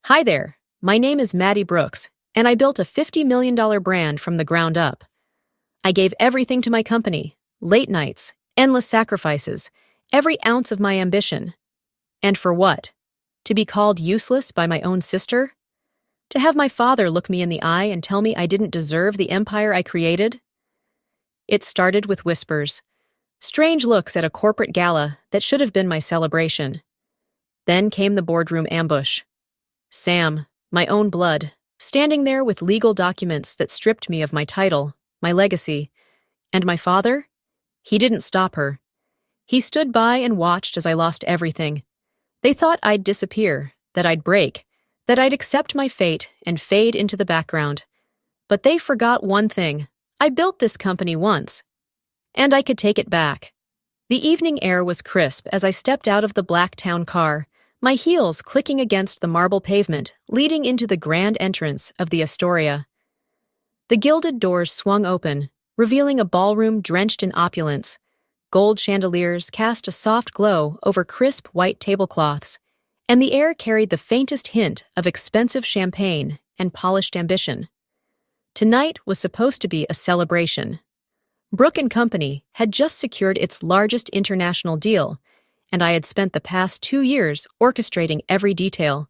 Hi there, my name is Maddie Brooks, and I built a $50 million brand from the ground up. I gave everything to my company, late nights, endless sacrifices, every ounce of my ambition. And for what? To be called useless by my own sister? To have my father look me in the eye and tell me I didn't deserve the empire I created? It started with whispers, strange looks at a corporate gala that should have been my celebration. Then came the boardroom ambush. Sam, my own blood, standing there with legal documents that stripped me of my title, my legacy. And my father? He didn't stop her. He stood by and watched as I lost everything. They thought I'd disappear, that I'd break, that I'd accept my fate and fade into the background. But they forgot one thing. I built this company once. And I could take it back. The evening air was crisp as I stepped out of the black town car, my heels clicking against the marble pavement leading into the grand entrance of the Astoria. The gilded doors swung open, revealing a ballroom drenched in opulence. Gold chandeliers cast a soft glow over crisp white tablecloths, and the air carried the faintest hint of expensive champagne and polished ambition. Tonight was supposed to be a celebration. Brooke & Company had just secured its largest international deal, and I had spent the past 2 years orchestrating every detail.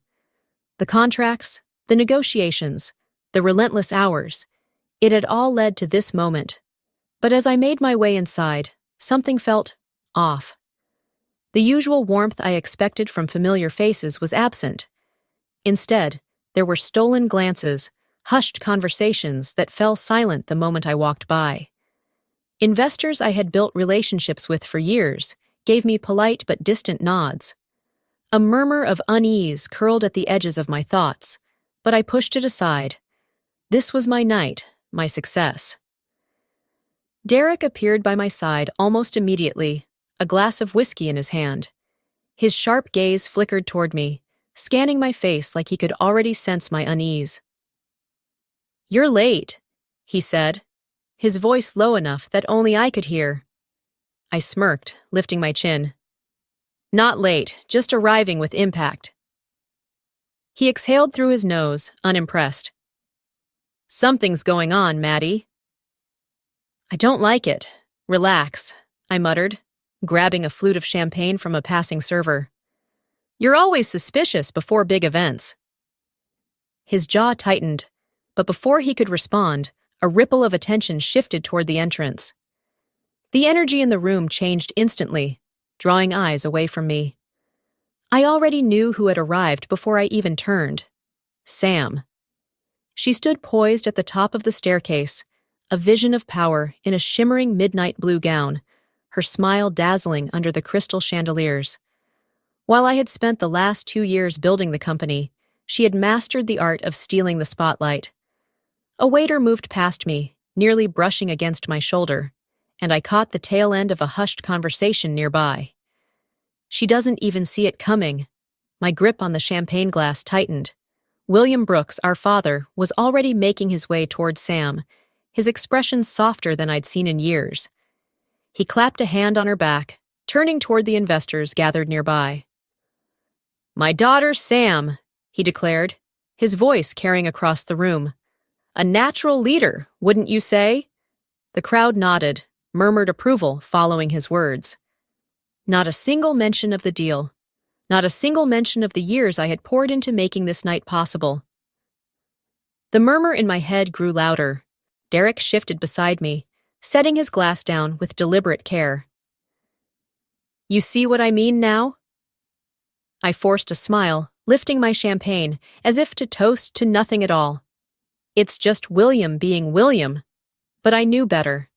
The contracts, the negotiations, the relentless hours. It had all led to this moment. But as I made my way inside, something felt off. The usual warmth I expected from familiar faces was absent. Instead, there were stolen glances, hushed conversations that fell silent the moment I walked by. Investors I had built relationships with for years gave me polite but distant nods. A murmur of unease curled at the edges of my thoughts, but I pushed it aside. This was my night, my success. Derek appeared by my side almost immediately, a glass of whiskey in his hand. His sharp gaze flickered toward me, scanning my face like he could already sense my unease. "You're late," he said, his voice low enough that only I could hear. I smirked, lifting my chin. "Not late, just arriving with impact." He exhaled through his nose, unimpressed. "Something's going on, Maddie." "I don't like it. Relax," I muttered, grabbing a flute of champagne from a passing server. "You're always suspicious before big events." His jaw tightened, but before he could respond, a ripple of attention shifted toward the entrance. The energy in the room changed instantly, drawing eyes away from me. I already knew who had arrived before I even turned. Sam. She stood poised at the top of the staircase, a vision of power in a shimmering midnight blue gown, her smile dazzling under the crystal chandeliers. While I had spent the last 2 years building the company, she had mastered the art of stealing the spotlight. A waiter moved past me, nearly brushing against my shoulder, and I caught the tail end of a hushed conversation nearby. "She doesn't even see it coming." My grip on the champagne glass tightened. William Brooks, our father, was already making his way toward Sam, his expression softer than I'd seen in years. He clapped a hand on her back, turning toward the investors gathered nearby. "My daughter, Sam," he declared, his voice carrying across the room. "A natural leader, wouldn't you say?" The crowd nodded, murmured approval following his words. Not a single mention of the deal. Not a single mention of the years I had poured into making this night possible. The murmur in my head grew louder. Derek shifted beside me, setting his glass down with deliberate care. "You see what I mean now?" I forced a smile, lifting my champagne, as if to toast to nothing at all. It's just William being William. But I knew better.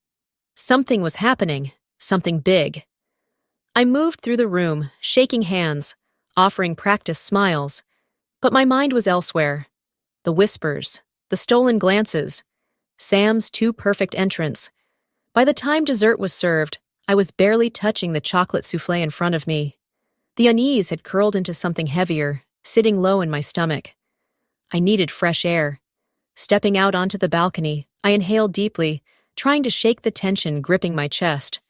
Something was happening, something big. I moved through the room, shaking hands, offering practice smiles, but my mind was elsewhere. The whispers, the stolen glances, Sam's too-perfect entrance. By the time dessert was served, I was barely touching the chocolate soufflé in front of me. The unease had curled into something heavier, sitting low in my stomach. I needed fresh air. Stepping out onto the balcony, I inhaled deeply, trying to shake the tension gripping my chest.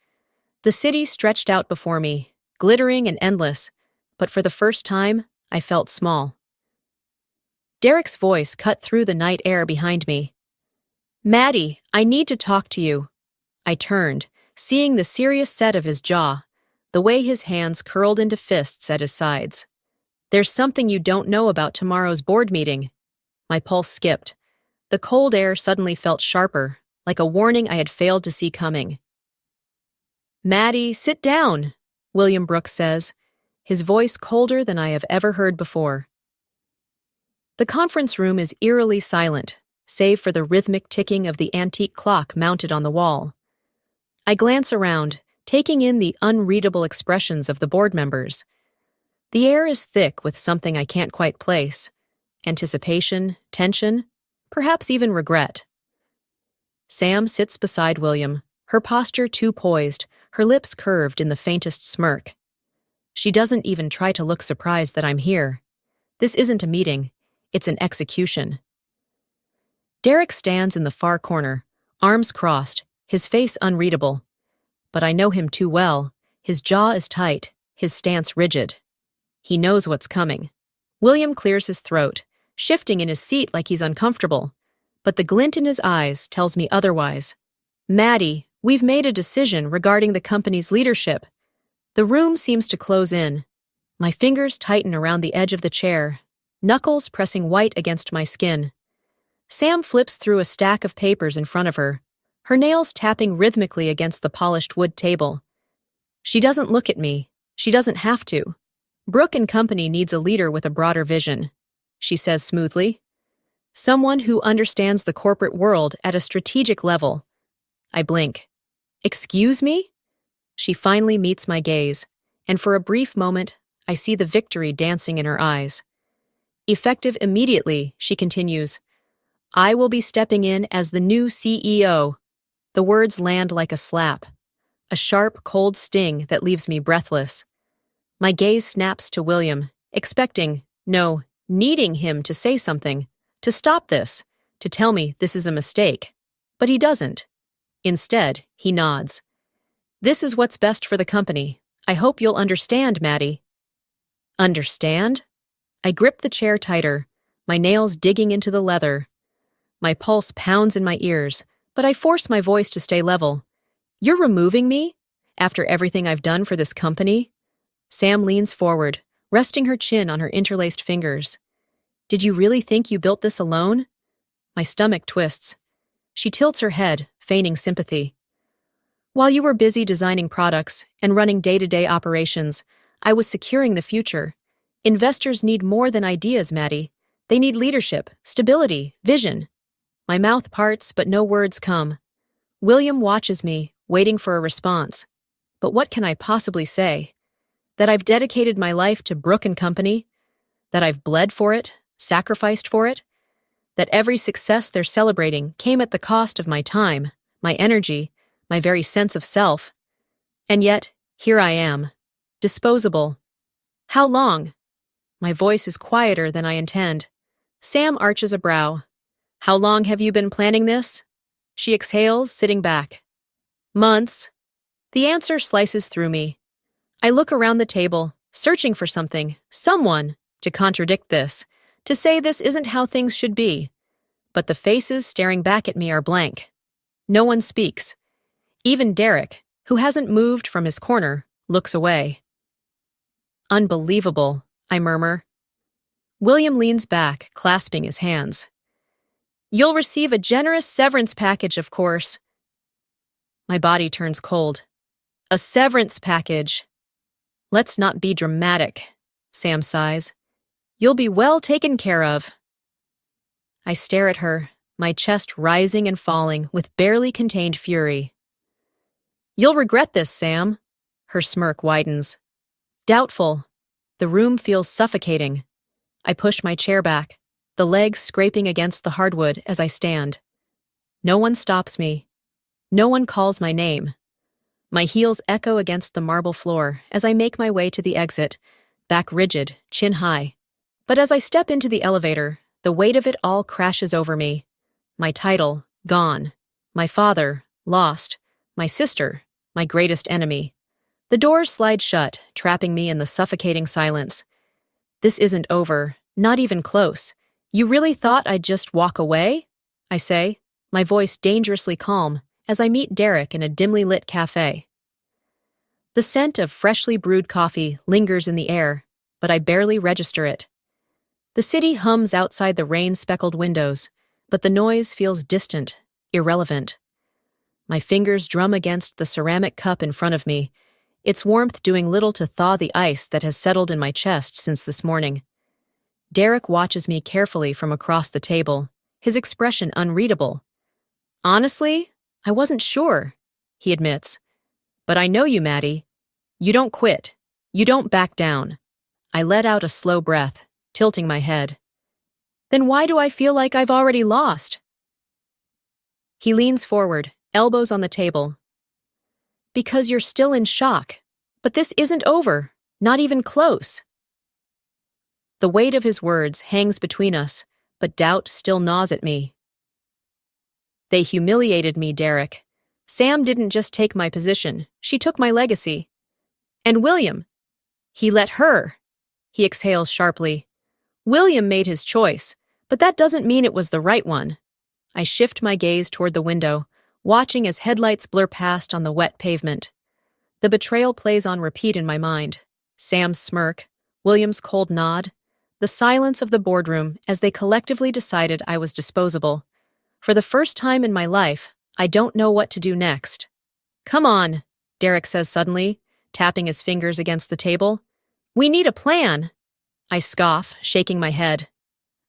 The city stretched out before me, glittering and endless, but for the first time, I felt small. Derek's voice cut through the night air behind me. "Maddie, I need to talk to you." I turned, seeing the serious set of his jaw, the way his hands curled into fists at his sides. "There's something you don't know about tomorrow's board meeting." My pulse skipped. The cold air suddenly felt sharper, like a warning I had failed to see coming. "Maddie, sit down," William Brooks says, his voice colder than I have ever heard before. The conference room is eerily silent, save for the rhythmic ticking of the antique clock mounted on the wall. I glance around, taking in the unreadable expressions of the board members. The air is thick with something I can't quite place. Anticipation, tension, perhaps even regret. Sam sits beside William, her posture too poised, her lips curved in the faintest smirk. She doesn't even try to look surprised that I'm here. This isn't a meeting, it's an execution. Derek stands in the far corner, arms crossed, his face unreadable. But I know him too well. His jaw is tight, his stance rigid. He knows what's coming. William clears his throat, shifting in his seat like he's uncomfortable. But the glint in his eyes tells me otherwise. "Maddie, we've made a decision regarding the company's leadership." The room seems to close in. My fingers tighten around the edge of the chair, knuckles pressing white against my skin. Sam flips through a stack of papers in front of her, her nails tapping rhythmically against the polished wood table. She doesn't look at me. She doesn't have to. "Brook and Company needs a leader with a broader vision," she says smoothly. "Someone who understands the corporate world at a strategic level." I blink. "Excuse me?" She finally meets my gaze, and for a brief moment, I see the victory dancing in her eyes. Effective immediately, she continues, "I will be stepping in as the new CEO." The words land like a slap, a sharp, cold sting that leaves me breathless. My gaze snaps to William, expecting, no, needing him to say something, to stop this, to tell me this is a mistake. But he doesn't. Instead, he nods. "This is what's best for the company. I hope you'll understand, Maddie." Understand? I grip the chair tighter, my nails digging into the leather. My pulse pounds in my ears, but I force my voice to stay level. "You're removing me? After everything I've done for this company?" Sam leans forward, resting her chin on her interlaced fingers. "Did you really think you built this alone?" My stomach twists. She tilts her head, feigning sympathy. "While you were busy designing products and running day-to-day operations, I was securing the future. Investors need more than ideas, Maddie. They need leadership, stability, vision." My mouth parts, but no words come. William watches me, waiting for a response. But what can I possibly say? That I've dedicated my life to Brook and Company? That I've bled for it, sacrificed for it? That every success they're celebrating came at the cost of my time, my energy, my very sense of self? And yet, here I am, disposable. How long? My voice is quieter than I intend. Sam arches a brow. "How long have you been planning this?" She exhales, sitting back. "Months." The answer slices through me. I look around the table, searching for something, someone, to contradict this, to say this isn't how things should be. But the faces staring back at me are blank. No one speaks. Even Derek, who hasn't moved from his corner, looks away. "Unbelievable," I murmur. William leans back, clasping his hands. "You'll receive a generous severance package, of course." My body turns cold. "A severance package." "Let's not be dramatic," Sam sighs. "You'll be well taken care of." I stare at her, my chest rising and falling with barely contained fury. "You'll regret this, Sam." Her smirk widens. Doubtful. The room feels suffocating. I push my chair back, the legs scraping against the hardwood as I stand. No one stops me. No one calls my name. My heels echo against the marble floor as I make my way to the exit, back rigid, chin high. But as I step into the elevator, the weight of it all crashes over me. My title, gone. My father, lost. My sister, my greatest enemy. The doors slide shut, trapping me in the suffocating silence. This isn't over, not even close. You really thought I'd just walk away? I say, my voice dangerously calm, as I meet Derek in a dimly lit cafe. The scent of freshly brewed coffee lingers in the air, but I barely register it. The city hums outside the rain-speckled windows, but the noise feels distant, irrelevant. My fingers drum against the ceramic cup in front of me, its warmth doing little to thaw the ice that has settled in my chest since this morning. Derek watches me carefully from across the table, his expression unreadable. Honestly, I wasn't sure, he admits. But I know you, Maddie. You don't quit. You don't back down. I let out a slow breath, tilting my head. Then why do I feel like I've already lost? He leans forward, elbows on the table. Because you're still in shock. But this isn't over. Not even close. The weight of his words hangs between us, but doubt still gnaws at me. They humiliated me, Derek. Sam didn't just take my position, she took my legacy. And William. He let her. He exhales sharply. William made his choice, but that doesn't mean it was the right one. I shift my gaze toward the window, watching as headlights blur past on the wet pavement. The betrayal plays on repeat in my mind. Sam's smirk, William's cold nod, the silence of the boardroom as they collectively decided I was disposable. For the first time in my life, I don't know what to do next. Come on, Derek says suddenly, tapping his fingers against the table. We need a plan. I scoff, shaking my head.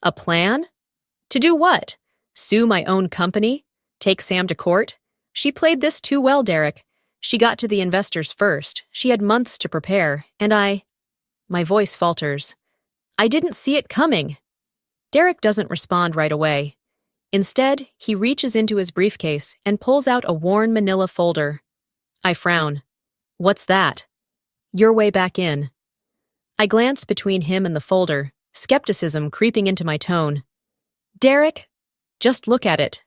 A plan? To do what? Sue my own company? Take Sam to court? She played this too well, Derek. She got to the investors first. She had months to prepare, and My voice falters. I didn't see it coming. Derek doesn't respond right away. Instead, he reaches into his briefcase and pulls out a worn manila folder. I frown. What's that? Your way back in. I glance between him and the folder, skepticism creeping into my tone. Derek, just look at it.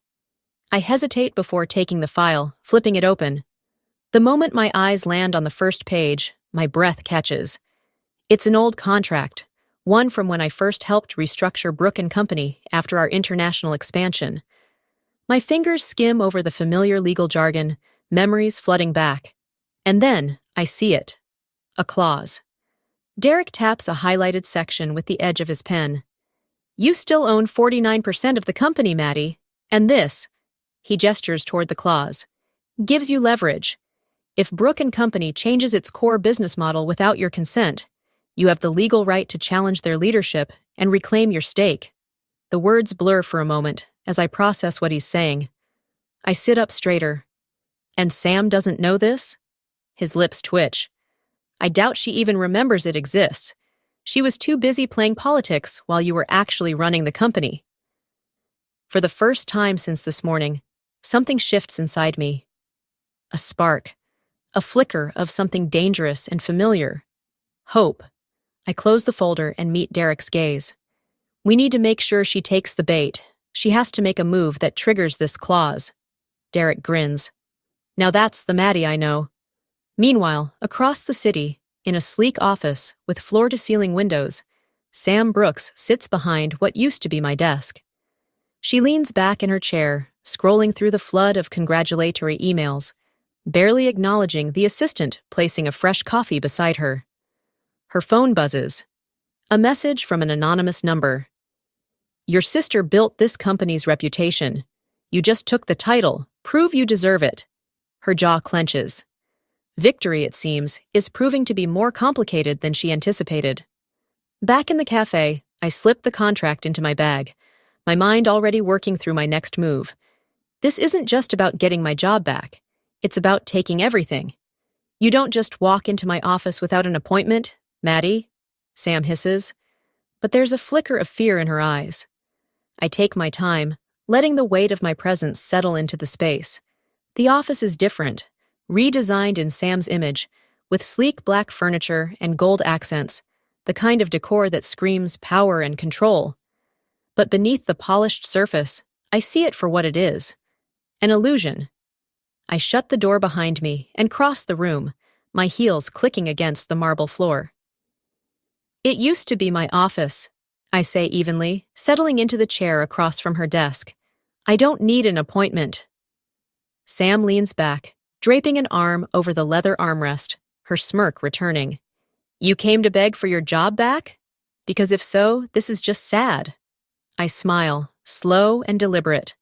I hesitate before taking the file, flipping it open. The moment my eyes land on the first page, my breath catches. It's an old contract, one from when I first helped restructure Brook & Company after our international expansion. My fingers skim over the familiar legal jargon, memories flooding back. And then, I see it. A clause. Derek taps a highlighted section with the edge of his pen. You still own 49% of the company, Maddie, and this, he gestures toward the clause, gives you leverage. If Brook & Company changes its core business model without your consent, you have the legal right to challenge their leadership and reclaim your stake. The words blur for a moment as I process what he's saying. I sit up straighter. And Sam doesn't know this? His lips twitch. I doubt she even remembers it exists. She was too busy playing politics while you were actually running the company. For the first time since this morning, something shifts inside me. A spark. A flicker of something dangerous and familiar. Hope. I close the folder and meet Derek's gaze. We need to make sure she takes the bait. She has to make a move that triggers this clause. Derek grins. Now that's the Maddie I know. Meanwhile, across the city, in a sleek office with floor-to-ceiling windows, Sam Brooks sits behind what used to be my desk. She leans back in her chair, scrolling through the flood of congratulatory emails, barely acknowledging the assistant placing a fresh coffee beside her. Her phone buzzes. A message from an anonymous number. Your sister built this company's reputation. You just took the title. Prove you deserve it. Her jaw clenches. Victory, it seems, is proving to be more complicated than she anticipated. Back in the cafe, I slip the contract into my bag, my mind already working through my next move. This isn't just about getting my job back. It's about taking everything. You don't just walk into my office without an appointment, Maddie, Sam hisses. But there's a flicker of fear in her eyes. I take my time, letting the weight of my presence settle into the space. The office is different, redesigned in Sam's image, with sleek black furniture and gold accents, the kind of decor that screams power and control. But beneath the polished surface, I see it for what it is. An illusion. I shut the door behind me and cross the room, my heels clicking against the marble floor. It used to be my office, I say evenly, settling into the chair across from her desk. I don't need an appointment. Sam leans back, draping an arm over the leather armrest, her smirk returning. You came to beg for your job back? Because if so, this is just sad. I smile, slow and deliberate.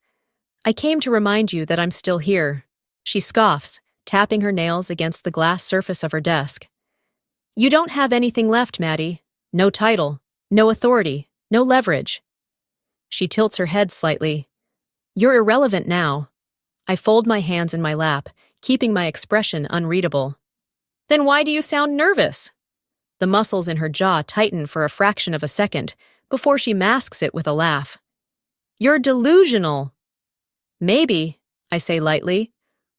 I came to remind you that I'm still here. She scoffs, tapping her nails against the glass surface of her desk. You don't have anything left, Maddie. No title, no authority, no leverage. She tilts her head slightly. You're irrelevant now. I fold my hands in my lap, keeping my expression unreadable. Then why do you sound nervous? The muscles in her jaw tighten for a fraction of a second before she masks it with a laugh. You're delusional. Maybe, I say lightly,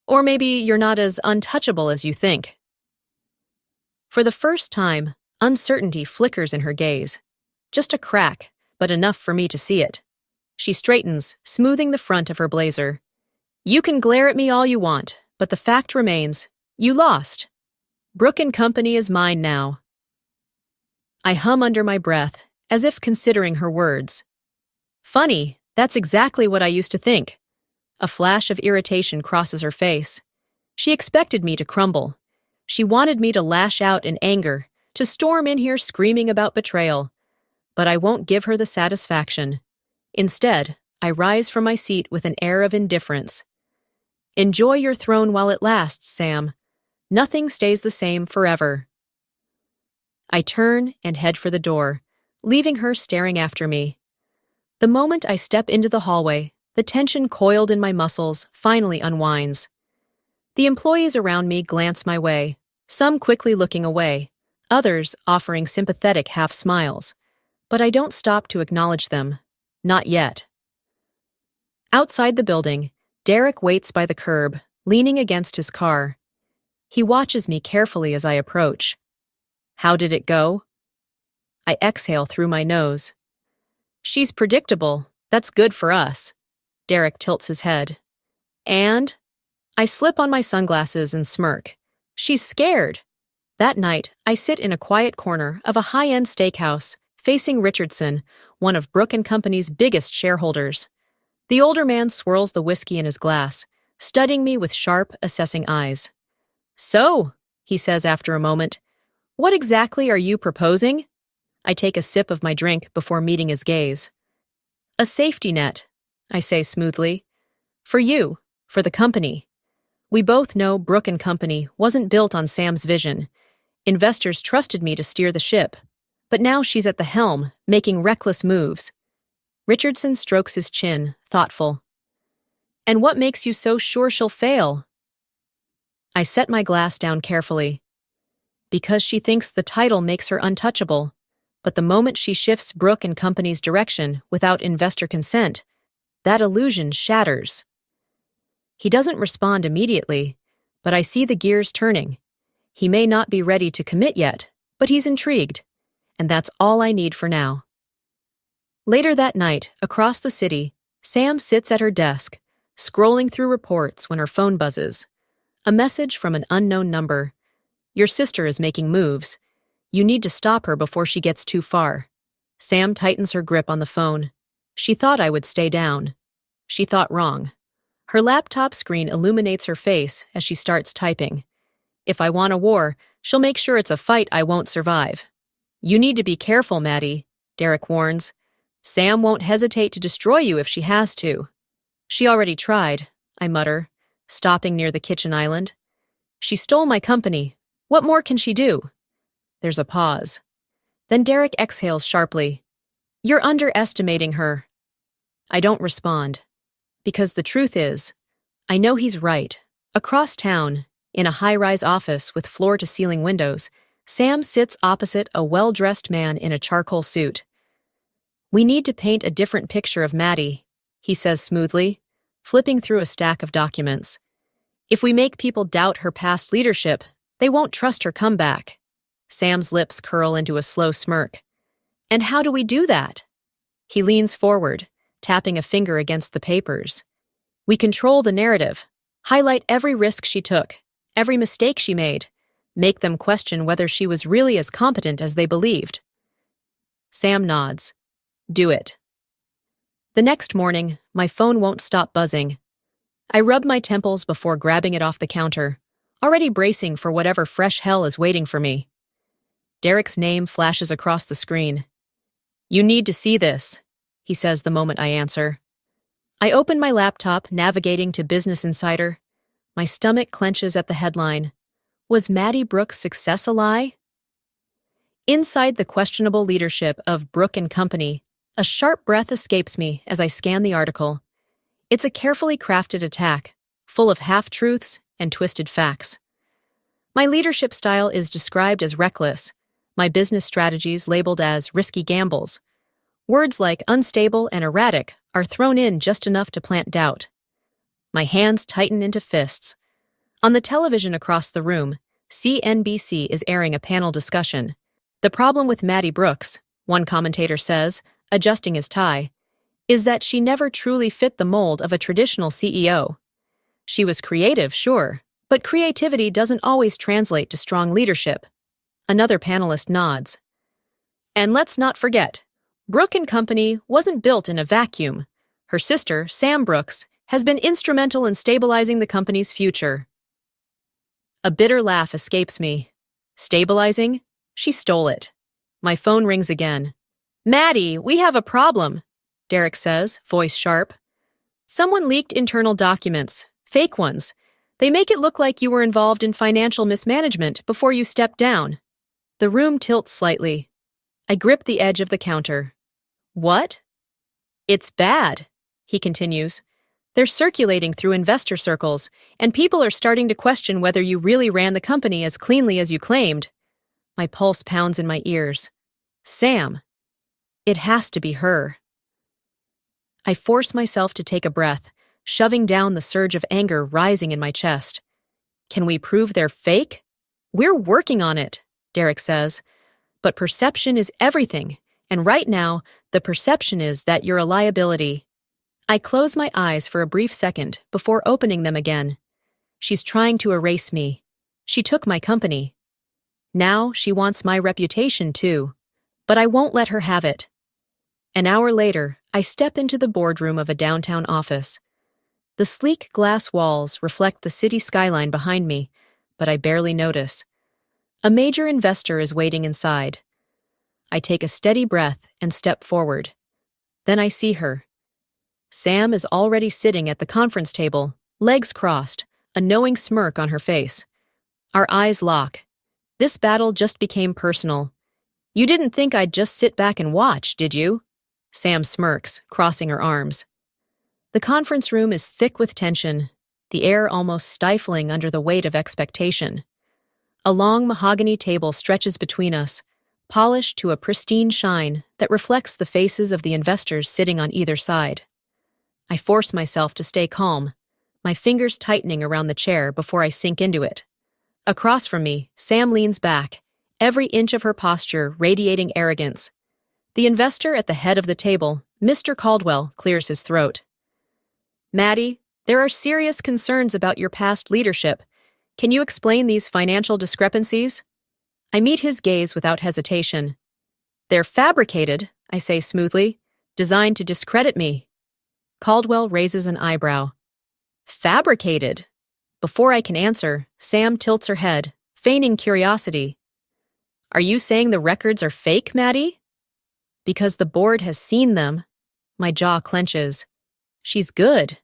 or maybe you're not as untouchable as you think. For the first time, uncertainty flickers in her gaze. Just a crack, but enough for me to see it. She straightens, smoothing the front of her blazer. You can glare at me all you want, but the fact remains, you lost. Brooke & Company is mine now. I hum under my breath, as if considering her words. Funny, that's exactly what I used to think. A flash of irritation crosses her face. She expected me to crumble. She wanted me to lash out in anger, to storm in here screaming about betrayal. But I won't give her the satisfaction. Instead, I rise from my seat with an air of indifference. Enjoy your throne while it lasts, Sam. Nothing stays the same forever. I turn and head for the door, leaving her staring after me. The moment I step into the hallway, the tension coiled in my muscles finally unwinds. The employees around me glance my way, some quickly looking away, others offering sympathetic half-smiles. But I don't stop to acknowledge them. Not yet. Outside the building, Derek waits by the curb, leaning against his car. He watches me carefully as I approach. How did it go? I exhale through my nose. She's predictable. That's good for us. Derek tilts his head. And? I slip on my sunglasses and smirk. She's scared. That night, I sit in a quiet corner of a high-end steakhouse, facing Richardson, one of Brooke & Company's biggest shareholders. The older man swirls the whiskey in his glass, studying me with sharp, assessing eyes. So, he says after a moment, what exactly are you proposing? I take a sip of my drink before meeting his gaze. A safety net, I say smoothly. For you, for the company. We both know Brooke & Company wasn't built on Sam's vision. Investors trusted me to steer the ship. But now she's at the helm, making reckless moves. Richardson strokes his chin, thoughtful. And what makes you so sure she'll fail? I set my glass down carefully. Because she thinks the title makes her untouchable. But the moment she shifts Brooke & Company's direction without investor consent, that illusion shatters. He doesn't respond immediately, but I see the gears turning. He may not be ready to commit yet, but he's intrigued. And that's all I need for now. Later that night, across the city, Sam sits at her desk, scrolling through reports when her phone buzzes. A message from an unknown number. Your sister is making moves. You need to stop her before she gets too far. Sam tightens her grip on the phone. She thought I would stay down. She thought wrong. Her laptop screen illuminates her face as she starts typing. If I want a war, she'll make sure it's a fight I won't survive. You need to be careful, Maddie, Derek warns. Sam won't hesitate to destroy you if she has to. She already tried, I mutter, stopping near the kitchen island. She stole my company. What more can she do? There's a pause. Then Derek exhales sharply. You're underestimating her. I don't respond. Because the truth is, I know he's right. Across town, in a high-rise office with floor-to-ceiling windows, Sam sits opposite a well-dressed man in a charcoal suit. We need to paint a different picture of Maddie, he says smoothly, flipping through a stack of documents. If we make people doubt her past leadership, they won't trust her comeback. Sam's lips curl into a slow smirk. And how do we do that? He leans forward, tapping a finger against the papers. We control the narrative, highlight every risk she took, every mistake she made, make them question whether she was really as competent as they believed. Sam nods. Do it. The next morning, my phone won't stop buzzing. I rub my temples before grabbing it off the counter, already bracing for whatever fresh hell is waiting for me. Derek's name flashes across the screen. "You need to see this," he says the moment I answer. I open my laptop, navigating to Business Insider. My stomach clenches at the headline. Was Maddie Brooks' success a lie? Inside the questionable leadership of Brooke & Company, a sharp breath escapes me as I scan the article. It's a carefully crafted attack, full of half-truths and twisted facts. My leadership style is described as reckless, my business strategies labeled as risky gambles. Words like unstable and erratic are thrown in just enough to plant doubt. My hands tighten into fists. On the television across the room, CNBC is airing a panel discussion. The problem with Maddie Brooks, one commentator says, adjusting his tie, is that she never truly fit the mold of a traditional CEO. She was creative, sure, but creativity doesn't always translate to strong leadership. Another panelist nods. And let's not forget, Brooke & Company wasn't built in a vacuum. Her sister, Sam Brooks, has been instrumental in stabilizing the company's future. A bitter laugh escapes me. Stabilizing? She stole it. My phone rings again. "Maddie, we have a problem," Derek says, voice sharp. "Someone leaked internal documents, fake ones. They make it look like you were involved in financial mismanagement before you stepped down." The room tilts slightly. I grip the edge of the counter. "What?" "It's bad," he continues. "They're circulating through investor circles, and people are starting to question whether you really ran the company as cleanly as you claimed." My pulse pounds in my ears. Sam. It has to be her. I force myself to take a breath, shoving down the surge of anger rising in my chest. "Can we prove they're fake?" "We're working on it," Derek says. "But perception is everything, and right now, the perception is that you're a liability." I close my eyes for a brief second before opening them again. She's trying to erase me. She took my company. Now she wants my reputation too, but I won't let her have it. An hour later, I step into the boardroom of a downtown office. The sleek glass walls reflect the city skyline behind me, but I barely notice. A major investor is waiting inside. I take a steady breath and step forward. Then I see her. Sam is already sitting at the conference table, legs crossed, a knowing smirk on her face. Our eyes lock. This battle just became personal. "You didn't think I'd just sit back and watch, did you?" Sam smirks, crossing her arms. The conference room is thick with tension, the air almost stifling under the weight of expectation. A long mahogany table stretches between us, polished to a pristine shine that reflects the faces of the investors sitting on either side. I force myself to stay calm, my fingers tightening around the chair before I sink into it. Across from me, Sam leans back, every inch of her posture radiating arrogance. The investor at the head of the table, Mr. Caldwell, clears his throat. "Maddie, there are serious concerns about your past leadership. Can you explain these financial discrepancies?" I meet his gaze without hesitation. "They're fabricated," I say smoothly, "designed to discredit me." Caldwell raises an eyebrow. "Fabricated?" Before I can answer, Sam tilts her head, feigning curiosity. "Are you saying the records are fake, Maddie?" "Because the board has seen them." My jaw clenches. She's good,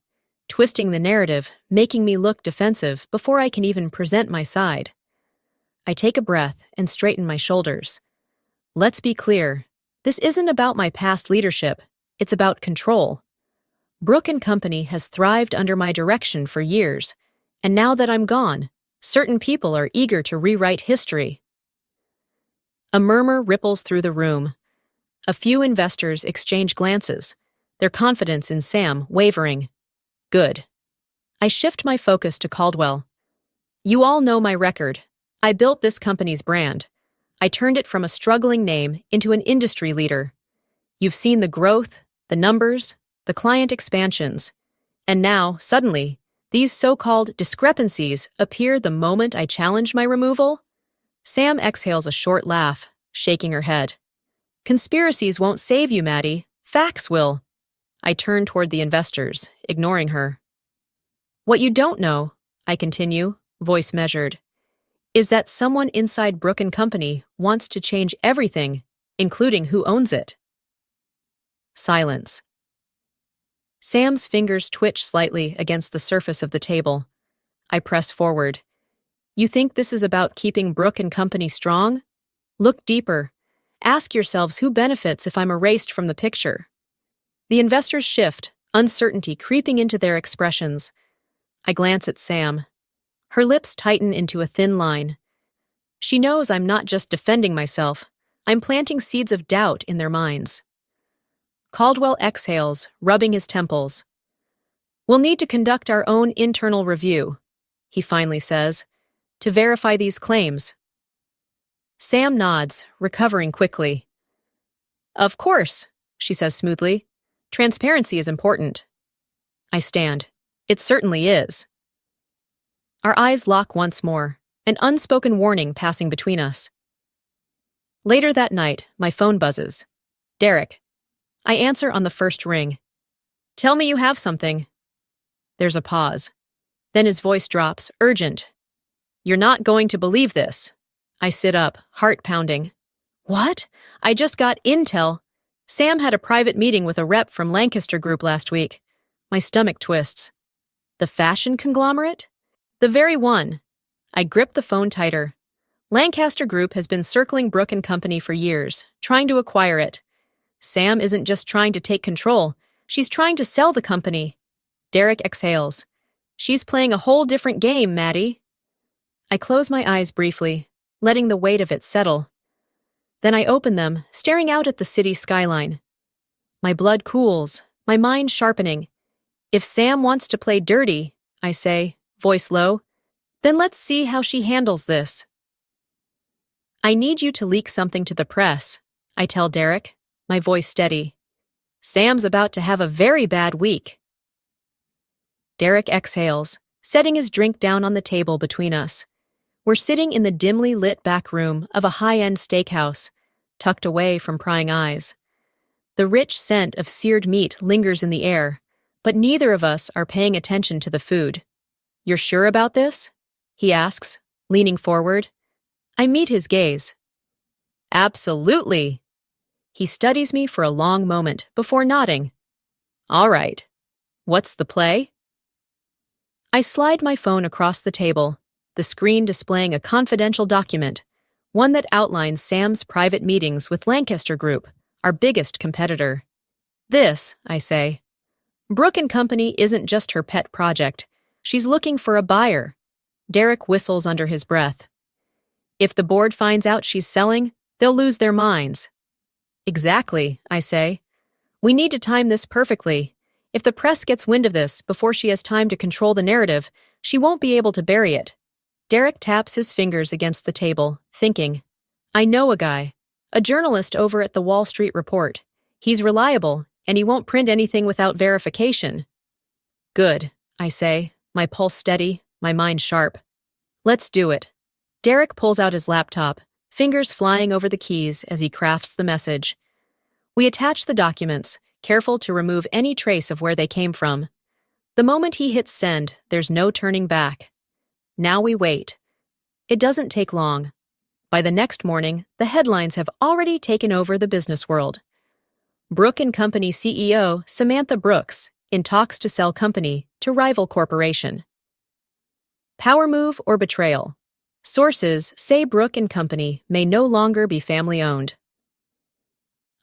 twisting the narrative, making me look defensive before I can even present my side. I take a breath and straighten my shoulders. Let's be clear, this isn't about my past leadership, it's about control. Brooke & Company has thrived under my direction for years, and now that I'm gone, certain people are eager to rewrite history. A murmur ripples through the room. A few investors exchange glances, their confidence in Sam wavering. Good. I shift my focus to Caldwell. "You all know my record. I built this company's brand. I turned it from a struggling name into an industry leader. You've seen the growth, the numbers, the client expansions. And now, suddenly, these so-called discrepancies appear the moment I challenge my removal?" Sam exhales a short laugh, shaking her head. "Conspiracies won't save you, Maddie. facts will. I turn toward the investors, ignoring her. What you don't know, I continue, voice measured, is that someone inside Brook & Company wants to change everything, including who owns it. Silence. Sam's fingers twitch slightly against the surface of the table. I press forward. You think this is about keeping Brook & Company strong? Look deeper. Ask yourselves who benefits if I'm erased from the picture. The investors shift, uncertainty creeping into their expressions. I glance at Sam. Her lips tighten into a thin line. She knows I'm not just defending myself. I'm planting seeds of doubt in their minds. Caldwell exhales, rubbing his temples. We'll need to conduct our own internal review, he finally says, to verify these claims. Sam nods, recovering quickly. Of course, she says smoothly. Transparency is important. I stand. It certainly is. Our eyes lock once more, an unspoken warning passing between us. Later that night, my phone buzzes. Derek. I answer on the first ring. Tell me you have something. There's a pause. Then his voice drops, urgent. You're not going to believe this. I sit up, heart pounding. What? I just got intel. Sam had a private meeting with a rep from Lancaster Group last week. My stomach twists. The fashion conglomerate? The very one. I grip the phone tighter. Lancaster Group has been circling Brook & Company for years, trying to acquire it. Sam isn't just trying to take control, she's trying to sell the company. Derek exhales. She's playing a whole different game, Maddie. I close my eyes briefly, letting the weight of it settle. Then I open them, staring out at the city skyline. My blood cools, my mind sharpening. If Sam wants to play dirty, I say, voice low, then let's see how she handles this. I need you to leak something to the press, I tell Derek, my voice steady. Sam's about to have a very bad week. Derek exhales, setting his drink down on the table between us. We're sitting in the dimly lit back room of a high-end steakhouse, tucked away from prying eyes. The rich scent of seared meat lingers in the air, but neither of us are paying attention to the food. You're sure about this? He asks, leaning forward. I meet his gaze. Absolutely. He studies me for a long moment before nodding. All right. What's the play? I slide my phone across the table, the screen displaying a confidential document, one that outlines Sam's private meetings with Lancaster Group, our biggest competitor. This, I say. Brook & Company isn't just her pet project. She's looking for a buyer. Derek whistles under his breath. If the board finds out she's selling, they'll lose their minds. Exactly, I say. We need to time this perfectly. If the press gets wind of this before she has time to control the narrative, she won't be able to bury it. Derek taps his fingers against the table, thinking. I know a guy. A journalist over at the Wall Street Report. He's reliable, and he won't print anything without verification. Good, I say, my pulse steady, my mind sharp. Let's do it. Derek pulls out his laptop, fingers flying over the keys as he crafts the message. We attach the documents, careful to remove any trace of where they came from. The moment he hits send, there's no turning back. Now we wait. It doesn't take long. By the next morning, the headlines have already taken over the business world. Brook & Company CEO Samantha Brooks in talks to sell company to rival corporation. Power move or betrayal? Sources say Brook & Company may no longer be family-owned.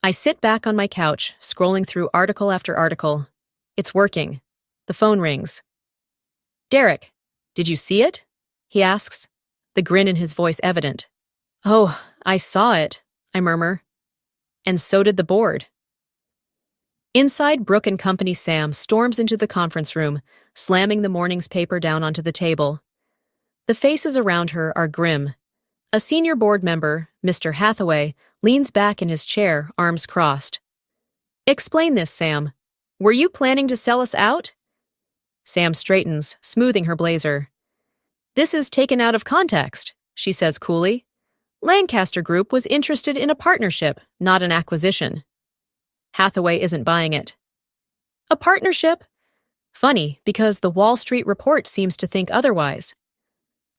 I sit back on my couch, scrolling through article after article. It's working. The phone rings. Derek, did you see it? He asks, the grin in his voice evident. Oh, I saw it, I murmur. And so did the board. Inside Brook & Company, Sam storms into the conference room, slamming the morning's paper down onto the table. The faces around her are grim. A senior board member, Mr. Hathaway, leans back in his chair, arms crossed. Explain this, Sam. Were you planning to sell us out? Sam straightens, smoothing her blazer. This is taken out of context, she says coolly. Lancaster Group was interested in a partnership, not an acquisition. Hathaway isn't buying it. A partnership? Funny, because the Wall Street report seems to think otherwise.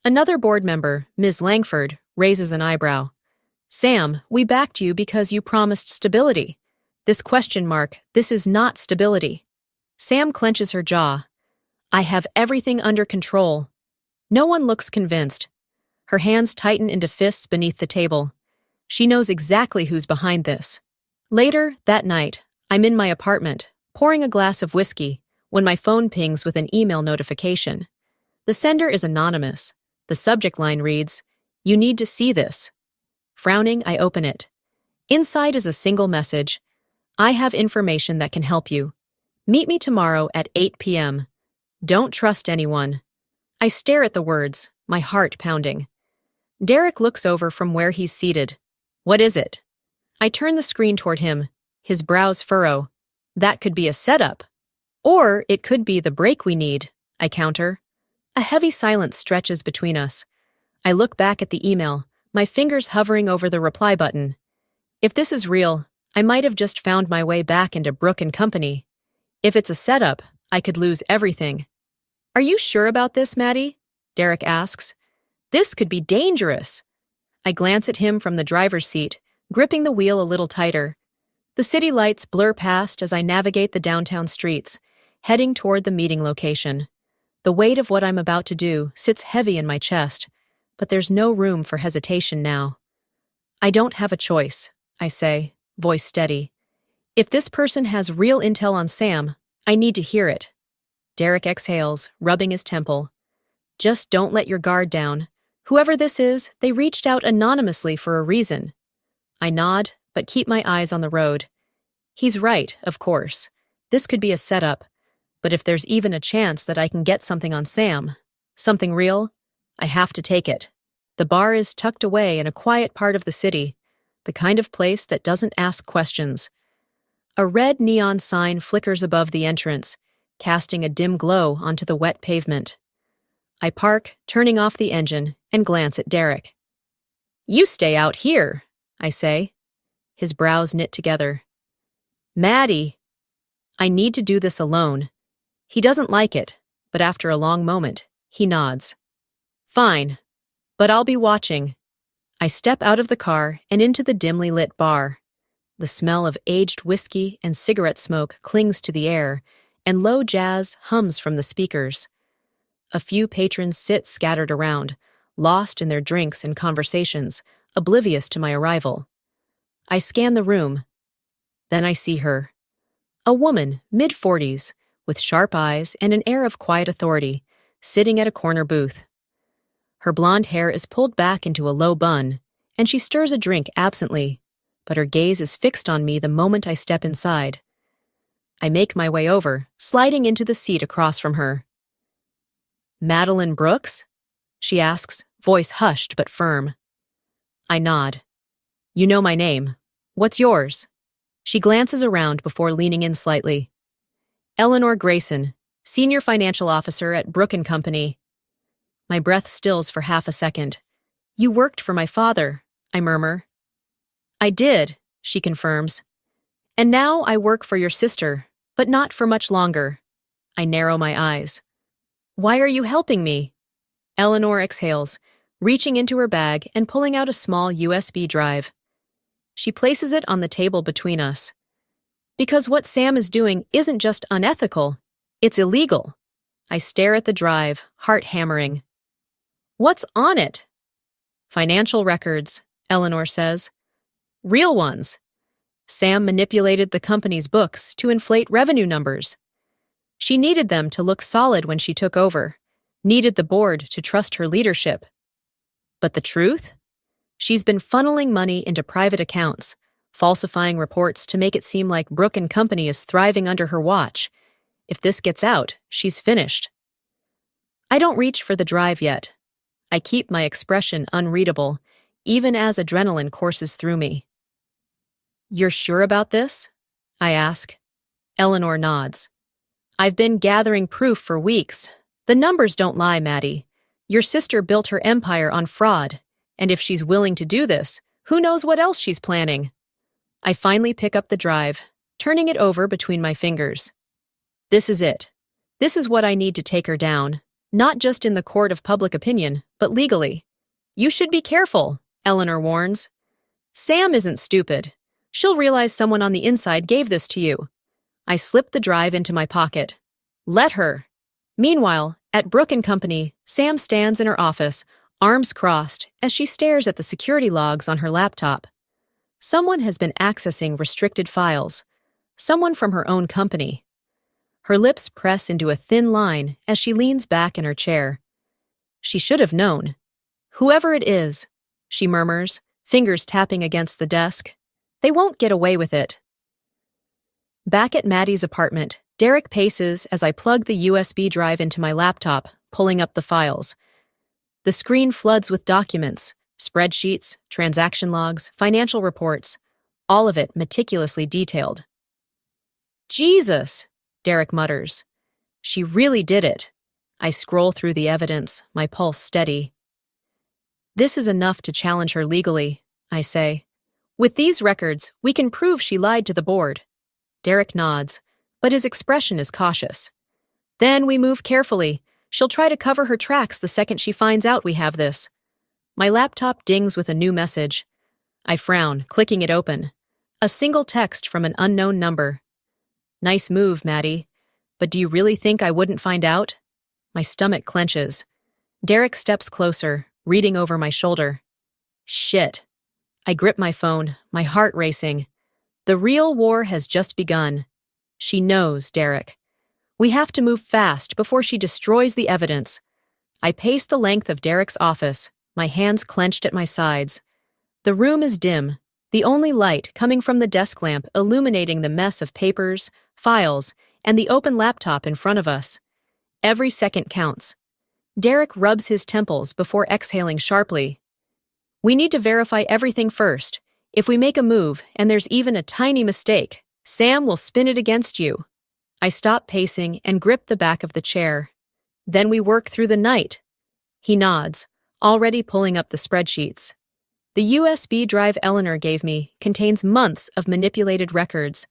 Another board member, Ms. Langford, raises an eyebrow. Sam, we backed you because you promised stability. This ? This is not stability. Sam clenches her jaw. I have everything under control. No one looks convinced. Her hands tighten into fists beneath the table. She knows exactly who's behind this. Later, that night, I'm in my apartment, pouring a glass of whiskey, when my phone pings with an email notification. The sender is anonymous. The subject line reads, "You need to see this." Frowning, I open it. Inside is a single message. I have information that can help you. Meet me tomorrow at 8 p.m. Don't trust anyone. I stare at the words, my heart pounding. Derek looks over from where he's seated. What is it? I turn the screen toward him. His brows furrow. That could be a setup. Or it could be the break we need, I counter. A heavy silence stretches between us. I look back at the email, my fingers hovering over the reply button. If this is real, I might have just found my way back into Brooke & Company. If it's a setup, I could lose everything. Are you sure about this, Maddie? Derek asks. This could be dangerous. I glance at him from the driver's seat, gripping the wheel a little tighter. The city lights blur past as I navigate the downtown streets, heading toward the meeting location. The weight of what I'm about to do sits heavy in my chest, but there's no room for hesitation now. I don't have a choice, I say, voice steady. If this person has real intel on Sam, I need to hear it. Derek exhales, rubbing his temple. Just don't let your guard down. Whoever this is, they reached out anonymously for a reason. I nod, but keep my eyes on the road. He's right, of course. This could be a setup, but if there's even a chance that I can get something on Sam, something real, I have to take it. The bar is tucked away in a quiet part of the city, the kind of place that doesn't ask questions. A red neon sign flickers above the entrance, casting a dim glow onto the wet pavement. I park, turning off the engine, and glance at Derek. You stay out here, I say. His brows knit together. Maddie! I need to do this alone. He doesn't like it, but after a long moment, he nods. Fine, but I'll be watching. I step out of the car and into the dimly lit bar. The smell of aged whiskey and cigarette smoke clings to the air, and low jazz hums from the speakers. A few patrons sit scattered around, lost in their drinks and conversations, oblivious to my arrival. I scan the room. Then I see her. A woman, mid-40s, with sharp eyes and an air of quiet authority, sitting at a corner booth. Her blonde hair is pulled back into a low bun, and she stirs a drink absently, but her gaze is fixed on me the moment I step inside. I make my way over, sliding into the seat across from her. Madeline Brooks? She asks, voice hushed but firm. I nod. You know my name. What's yours? She glances around before leaning in slightly. Eleanor Grayson, Senior Financial Officer at Brooke & Company. My breath stills for half a second. You worked for my father, I murmur. I did, she confirms. And now I work for your sister, but not for much longer. I narrow my eyes. Why are you helping me? Eleanor exhales, reaching into her bag and pulling out a small USB drive. She places it on the table between us. Because what Sam is doing isn't just unethical, it's illegal. I stare at the drive, heart hammering. What's on it? Financial records, Eleanor says. Real ones. Sam manipulated the company's books to inflate revenue numbers. She needed them to look solid when she took over, needed the board to trust her leadership. But the truth? She's been funneling money into private accounts, falsifying reports to make it seem like Brooke & Company is thriving under her watch. If this gets out, she's finished. I don't reach for the drive yet. I keep my expression unreadable, even as adrenaline courses through me. You're sure about this? I ask. Eleanor nods. I've been gathering proof for weeks. The numbers don't lie, Maddie. Your sister built her empire on fraud, and if she's willing to do this, who knows what else she's planning? I finally pick up the drive. turning it over between my fingers. This is it. This is what I need to take her down, not just in the court of public opinion, but legally. You should be careful, Eleanor warns. Sam isn't stupid. She'll realize someone on the inside gave this to you. I slip the drive into my pocket. Let her. Meanwhile, at Brooke & Company, Sam stands in her office, arms crossed, as she stares at the security logs on her laptop. Someone has been accessing restricted files. Someone from her own company. Her lips press into a thin line as she leans back in her chair. She should have known. Whoever it is, she murmurs, fingers tapping against the desk. They won't get away with it. Back at Maddie's apartment, Derek paces as I plug the USB drive into my laptop, pulling up the files. The screen floods with documents, spreadsheets, transaction logs, financial reports, all of it meticulously detailed. Jesus, Derek mutters. She really did it. I scroll through the evidence, my pulse steady. This is enough to challenge her legally, I say. With these records, we can prove she lied to the board. Derek nods, but his expression is cautious. Then we move carefully. She'll try to cover her tracks the second she finds out we have this. My laptop dings with a new message. I frown, clicking it open. A single text from an unknown number. Nice move, Maddie. But do you really think I wouldn't find out? My stomach clenches. Derek steps closer, reading over my shoulder. Shit. I grip my phone, my heart racing. The real war has just begun. She knows, Derek. We have to move fast before she destroys the evidence. I pace the length of Derek's office, my hands clenched at my sides. The room is dim, the only light coming from the desk lamp illuminating the mess of papers, files, and the open laptop in front of us. Every second counts. Derek rubs his temples before exhaling sharply. We need to verify everything first. If we make a move, and there's even a tiny mistake, Sam will spin it against you. I stop pacing and grip the back of the chair. Then we work through the night. He nods, already pulling up the spreadsheets. The USB drive Eleanor gave me contains months of manipulated records,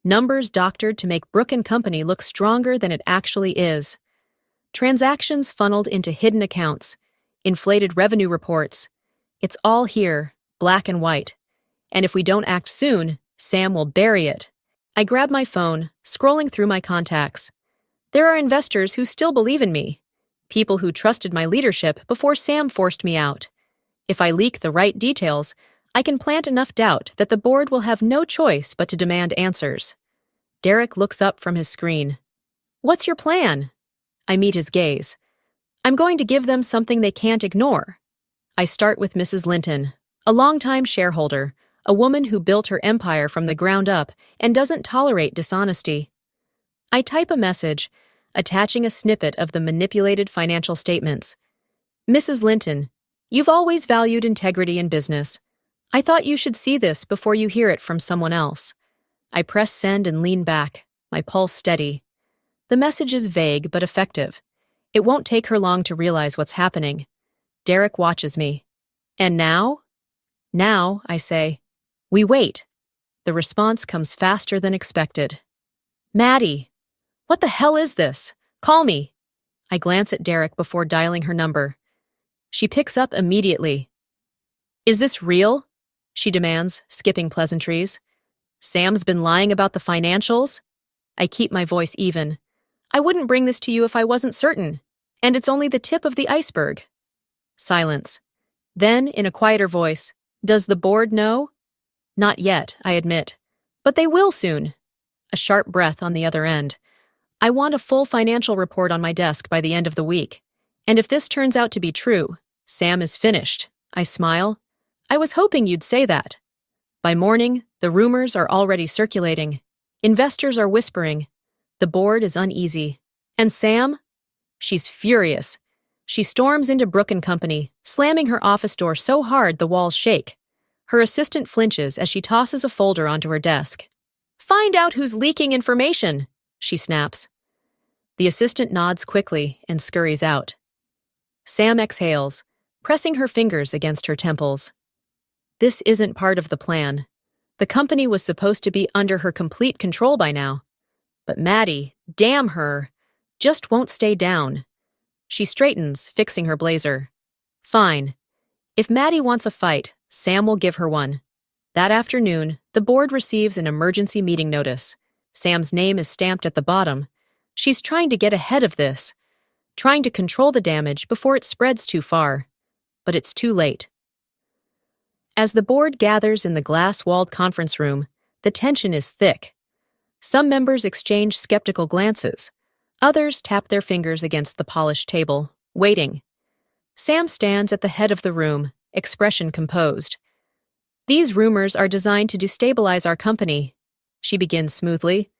numbers doctored to make Brooke & Company look stronger than it actually is. Transactions funneled into hidden accounts, inflated revenue reports. It's all here, black and white. And if we don't act soon, Sam will bury it. I grab my phone, scrolling through my contacts. There are investors who still believe in me, people who trusted my leadership before Sam forced me out. If I leak the right details, I can plant enough doubt that the board will have no choice but to demand answers. Derek looks up from his screen. What's your plan? I meet his gaze. I'm going to give them something they can't ignore. I start with Mrs. Linton, a longtime shareholder, a woman who built her empire from the ground up and doesn't tolerate dishonesty. I type a message, attaching a snippet of the manipulated financial statements. Mrs. Linton, you've always valued integrity in business. I thought you should see this before you hear it from someone else. I press send and lean back, my pulse steady. The message is vague but effective. It won't take her long to realize what's happening. Derek watches me. And now? Now, I say. We wait. The response comes faster than expected. Maddie! What the hell is this? Call me. I glance at Derek before dialing her number. She picks up immediately. Is this real? She demands, skipping pleasantries. Sam's been lying about the financials? I keep my voice even. I wouldn't bring this to you if I wasn't certain. And it's only the tip of the iceberg. Silence. Then, in a quieter voice, does the board know? Not yet, I admit. But they will soon. A sharp breath on the other end. I want a full financial report on my desk by the end of the week. And if this turns out to be true, Sam is finished. I smile. I was hoping you'd say that. By morning, the rumors are already circulating. Investors are whispering. The board is uneasy. And Sam? She's furious. She storms into Brooke & Company, slamming her office door so hard the walls shake. Her assistant flinches as she tosses a folder onto her desk. Find out who's leaking information, she snaps. The assistant nods quickly and scurries out. Sam exhales, pressing her fingers against her temples. This isn't part of the plan. The company was supposed to be under her complete control by now. But Maddie, damn her, just won't stay down. She straightens, fixing her blazer. Fine. If Maddie wants a fight, Sam will give her one. That afternoon, the board receives an emergency meeting notice. Sam's name is stamped at the bottom. She's trying to get ahead of this, trying to control the damage before it spreads too far. But it's too late. As the board gathers in the glass-walled conference room, the tension is thick. Some members exchange skeptical glances. Others tap their fingers against the polished table, waiting. Sam stands at the head of the room, expression composed. These rumors are designed to destabilize our company, she begins smoothly.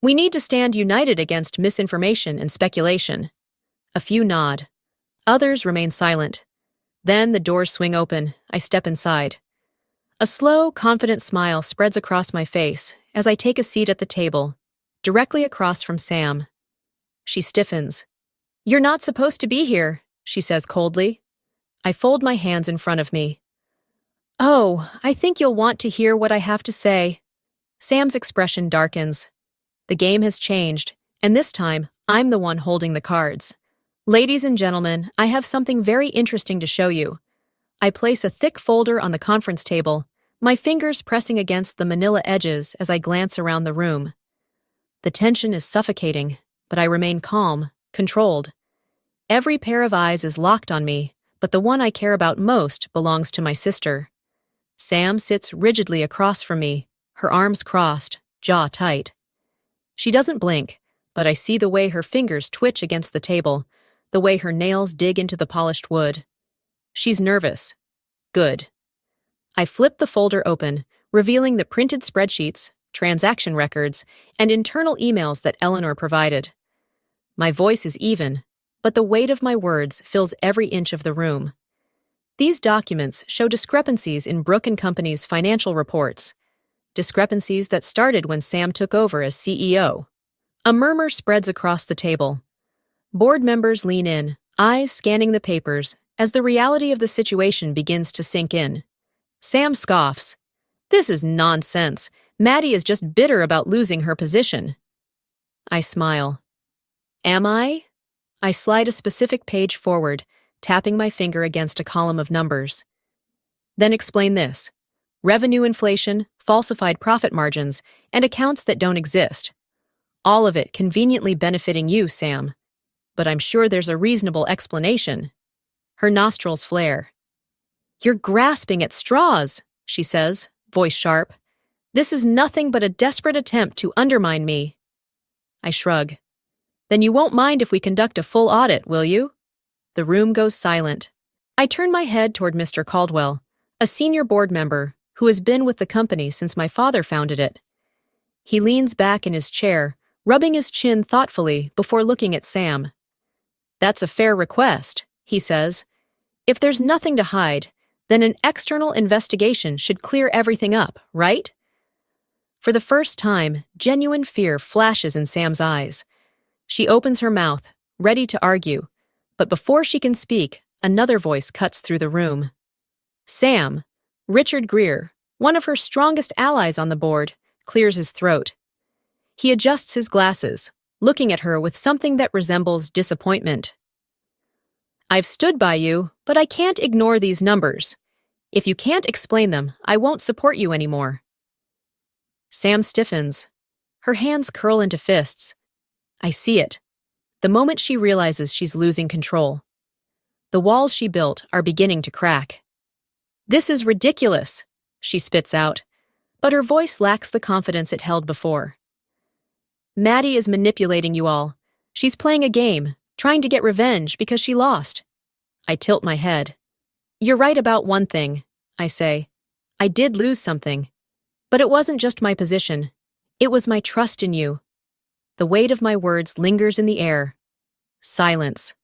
We need to stand united against misinformation and speculation. A few nod. Others remain silent. Then the doors swing open. I step inside. A slow, confident smile spreads across my face as I take a seat at the table, directly across from Sam. She stiffens. You're not supposed to be here, she says coldly. I fold my hands in front of me. Oh, I think you'll want to hear what I have to say. Sam's expression darkens. The game has changed, and this time, I'm the one holding the cards. Ladies and gentlemen, I have something very interesting to show you. I place a thick folder on the conference table, my fingers pressing against the manila edges as I glance around the room. The tension is suffocating, but I remain calm, controlled. Every pair of eyes is locked on me, but the one I care about most belongs to my sister. Sam sits rigidly across from me, her arms crossed, jaw tight. She doesn't blink, but I see the way her fingers twitch against the table, the way her nails dig into the polished wood. She's nervous. Good. I flip the folder open, revealing the printed spreadsheets, transaction records, and internal emails that Eleanor provided. My voice is even, but the weight of my words fills every inch of the room. These documents show discrepancies in Brooke & Company's financial reports, discrepancies that started when Sam took over as CEO. A murmur spreads across the table. Board members lean in, eyes scanning the papers, as the reality of the situation begins to sink in. Sam scoffs. This is nonsense. Maddie is just bitter about losing her position. I smile. Am I? I slide a specific page forward, tapping my finger against a column of numbers. Then explain this. Revenue inflation, falsified profit margins, and accounts that don't exist. All of it conveniently benefiting you, Sam. But I'm sure there's a reasonable explanation. Her nostrils flare. You're grasping at straws, she says, voice sharp. This is nothing but a desperate attempt to undermine me. I shrug. Then you won't mind if we conduct a full audit, will you? The room goes silent. I turn my head toward Mr. Caldwell, a senior board member who has been with the company since my father founded it. He leans back in his chair, rubbing his chin thoughtfully before looking at Sam. That's a fair request, he says. If there's nothing to hide, then an external investigation should clear everything up, right? For the first time, genuine fear flashes in Sam's eyes. She opens her mouth, ready to argue, but before she can speak, another voice cuts through the room. Sam, Richard Greer, one of her strongest allies on the board, clears his throat. He adjusts his glasses, looking at her with something that resembles disappointment. I've stood by you, but I can't ignore these numbers. If you can't explain them, I won't support you anymore. Sam stiffens. Her hands curl into fists. I see it. The moment she realizes she's losing control. The walls she built are beginning to crack. This is ridiculous, she spits out, but her voice lacks the confidence it held before. Maddie is manipulating you all. She's playing a game, trying to get revenge because she lost. I tilt my head. You're right about one thing, I say. I did lose something. But it wasn't just my position. It was my trust in you. The weight of my words lingers in the air. Silence.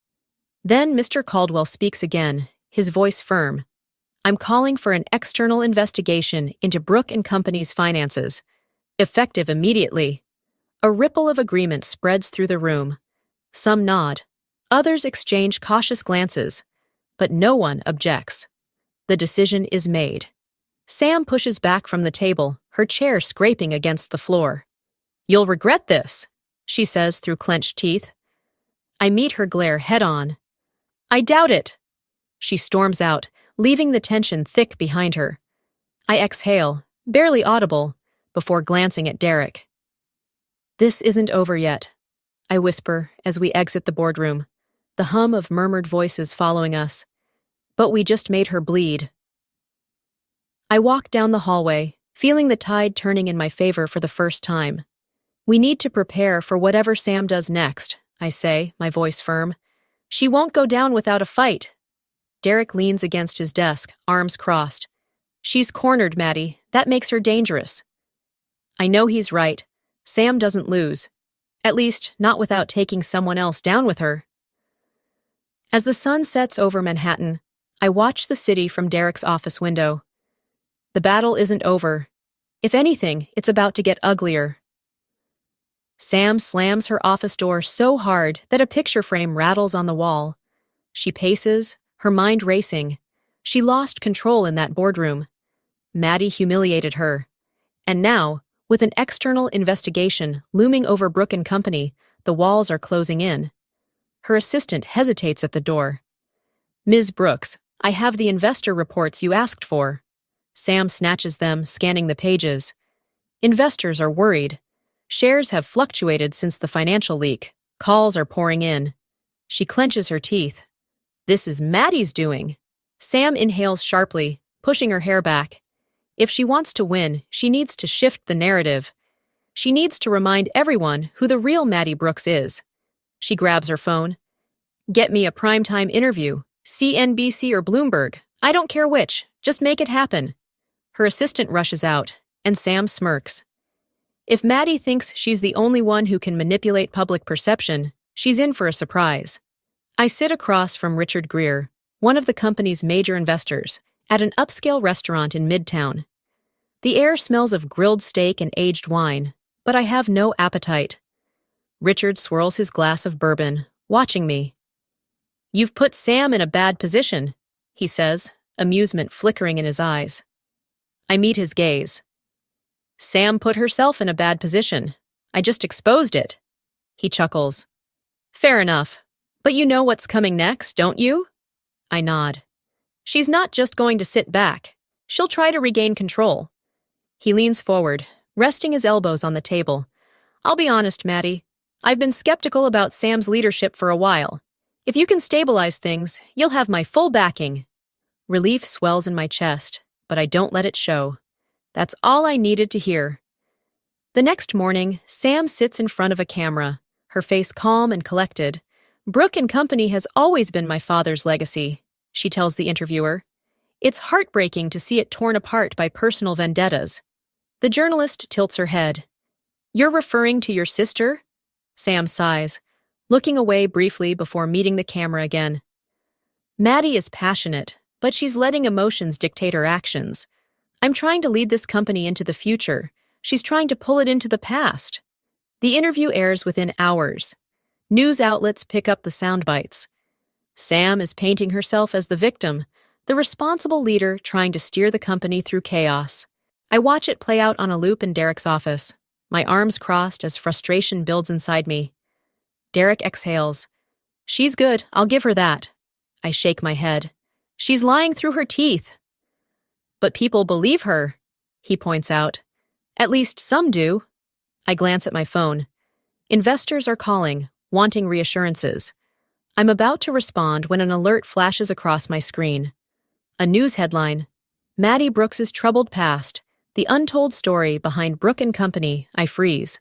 Then Mr. Caldwell speaks again, his voice firm. I'm calling for an external investigation into Brooke & Company's finances, effective immediately. A ripple of agreement spreads through the room. Some nod. Others exchange cautious glances. But no one objects. The decision is made. Sam pushes back from the table, her chair scraping against the floor. "You'll regret this," she says through clenched teeth. I meet her glare head-on. "I doubt it." She storms out, leaving the tension thick behind her. I exhale, barely audible, before glancing at Derek. "This isn't over yet," I whisper as we exit the boardroom, the hum of murmured voices following us. "But we just made her bleed." I walk down the hallway, feeling the tide turning in my favor for the first time. "We need to prepare for whatever Sam does next," I say, my voice firm. "She won't go down without a fight." Derek leans against his desk, arms crossed. "She's cornered, Maddie. That makes her dangerous." I know he's right. Sam doesn't lose. At least, not without taking someone else down with her. As the sun sets over Manhattan, I watch the city from Derek's office window. The battle isn't over. If anything, it's about to get uglier. Sam slams her office door so hard that a picture frame rattles on the wall. She paces, her mind racing. She lost control in that boardroom. Maddie humiliated her. And now, with an external investigation looming over Brooke and Company, the walls are closing in. Her assistant hesitates at the door. "Ms. Brooks, I have the investor reports you asked for." Sam snatches them, scanning the pages. Investors are worried. Shares have fluctuated since the financial leak. Calls are pouring in. She clenches her teeth. This is Maddie's doing. Sam inhales sharply, pushing her hair back. If she wants to win, she needs to shift the narrative. She needs to remind everyone who the real Maddie Brooks is. She grabs her phone. "Get me a primetime interview. CNBC or Bloomberg. I don't care which. Just make it happen." Her assistant rushes out, and Sam smirks. If Maddie thinks she's the only one who can manipulate public perception, she's in for a surprise. I sit across from Richard Greer, one of the company's major investors, at an upscale restaurant in Midtown. The air smells of grilled steak and aged wine, but I have no appetite. Richard swirls his glass of bourbon, watching me. "You've put Sam in a bad position," he says, amusement flickering in his eyes. I meet his gaze. "Sam put herself in a bad position. I just exposed it." He chuckles. "Fair enough. But you know what's coming next, don't you?" I nod. "She's not just going to sit back. She'll try to regain control." He leans forward, resting his elbows on the table. "I'll be honest, Maddie. I've been skeptical about Sam's leadership for a while. If you can stabilize things, you'll have my full backing." Relief swells in my chest, but I don't let it show. That's all I needed to hear. The next morning, Sam sits in front of a camera, her face calm and collected. "Brooke and Company has always been my father's legacy," she tells the interviewer. "It's heartbreaking to see it torn apart by personal vendettas." The journalist tilts her head. "You're referring to your sister?" Sam sighs, looking away briefly before meeting the camera again. "Maddie is passionate, but she's letting emotions dictate her actions. I'm trying to lead this company into the future. She's trying to pull it into the past." The interview airs within hours. News outlets pick up the sound bites. Sam is painting herself as the victim, the responsible leader trying to steer the company through chaos. I watch it play out on a loop in Derek's office, my arms crossed as frustration builds inside me. Derek exhales. "She's good, I'll give her that." I shake my head. "She's lying through her teeth." "But people believe her," he points out. "At least some do." I glance at my phone. Investors are calling, wanting reassurances. I'm about to respond when an alert flashes across my screen. A news headline. Maddie Brooks's troubled past. The untold story behind Brooke and Company. I freeze.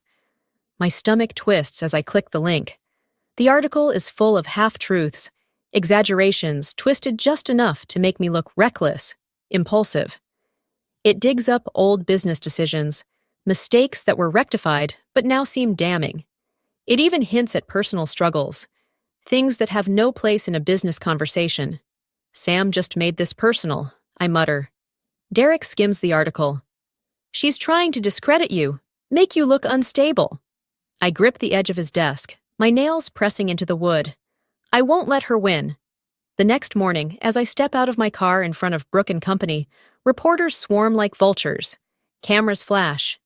My stomach twists as I click the link. The article is full of half-truths, exaggerations twisted just enough to make me look reckless, impulsive. It digs up old business decisions, mistakes that were rectified but now seem damning. It even hints at personal struggles, things that have no place in a business conversation. "Sam just made this personal," I mutter. Derek skims the article. "She's trying to discredit you, make you look unstable." I grip the edge of his desk, my nails pressing into the wood. "I won't let her win." The next morning, as I step out of my car in front of Brook and Company, reporters swarm like vultures. Cameras flash.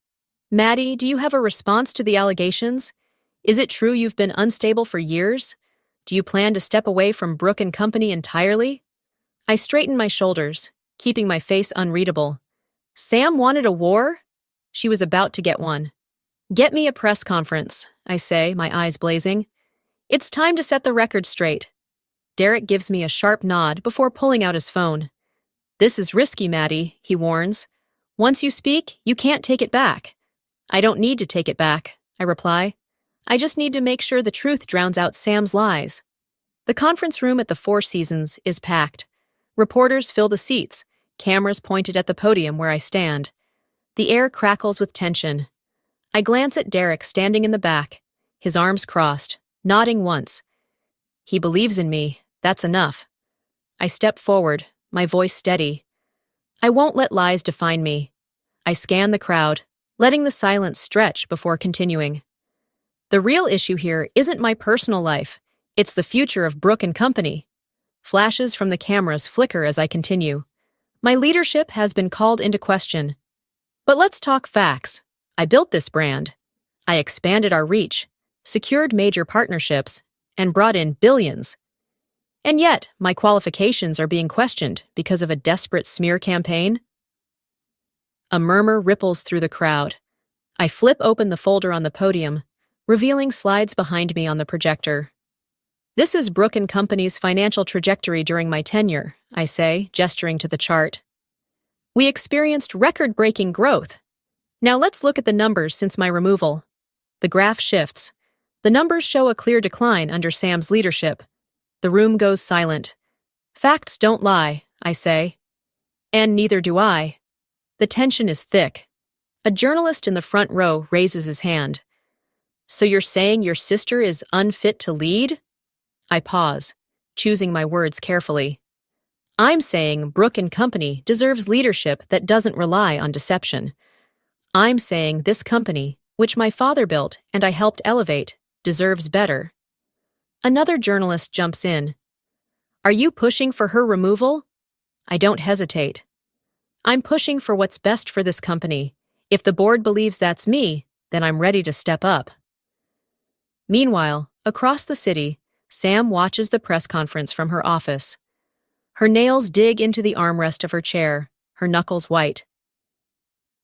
Maddie, do you have a response to the allegations? Is it true you've been unstable for years? Do you plan to step away from Brook and Company entirely? I straighten my shoulders, keeping my face unreadable. Sam wanted a war? She was about to get one. Get me a press conference, I say, my eyes blazing. It's time to set the record straight. Derek gives me a sharp nod before pulling out his phone. This is risky, Maddie, he warns. Once you speak, you can't take it back. I don't need to take it back, I reply. I just need to make sure the truth drowns out Sam's lies. The conference room at the Four Seasons is packed. Reporters fill the seats, cameras pointed at the podium where I stand. The air crackles with tension. I glance at Derek standing in the back, his arms crossed, nodding once. He believes in me, that's enough. I step forward, my voice steady. I won't let lies define me. I scan the crowd, letting the silence stretch before continuing. The real issue here isn't my personal life, it's the future of Brook and Company. Flashes from the cameras flicker as I continue. My leadership has been called into question. But let's talk facts. I built this brand. I expanded our reach, secured major partnerships, and brought in billions. And yet, my qualifications are being questioned because of a desperate smear campaign. A murmur ripples through the crowd. I flip open the folder on the podium, revealing slides behind me on the projector. This is Brook and Company's financial trajectory during my tenure, I say, gesturing to the chart. We experienced record-breaking growth. Now let's look at the numbers since my removal. The graph shifts. The numbers show a clear decline under Sam's leadership. The room goes silent. Facts don't lie, I say. And neither do I. The tension is thick. A journalist in the front row raises his hand. So you're saying your sister is unfit to lead? I pause, choosing my words carefully. I'm saying Brook and Company deserves leadership that doesn't rely on deception. I'm saying this company, which my father built and I helped elevate, deserves better. Another journalist jumps in. Are you pushing for her removal? I don't hesitate. I'm pushing for what's best for this company. If the board believes that's me, then I'm ready to step up. Meanwhile, across the city, Sam watches the press conference from her office. Her nails dig into the armrest of her chair, her knuckles white.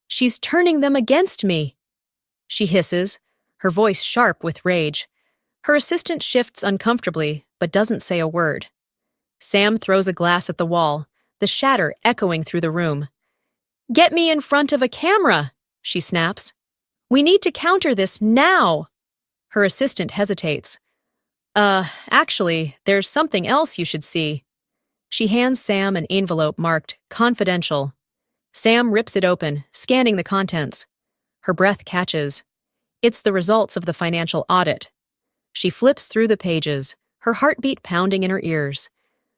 She's turning them against me, she hisses, her voice sharp with rage. Her assistant shifts uncomfortably, but doesn't say a word. Sam throws a glass at the wall, the shatter echoing through the room. Get me in front of a camera, she snaps. We need to counter this now. Her assistant hesitates. Actually, there's something else you should see. She hands Sam an envelope marked confidential. Sam rips it open, scanning the contents. Her breath catches. It's the results of the financial audit. She flips through the pages, her heartbeat pounding in her ears.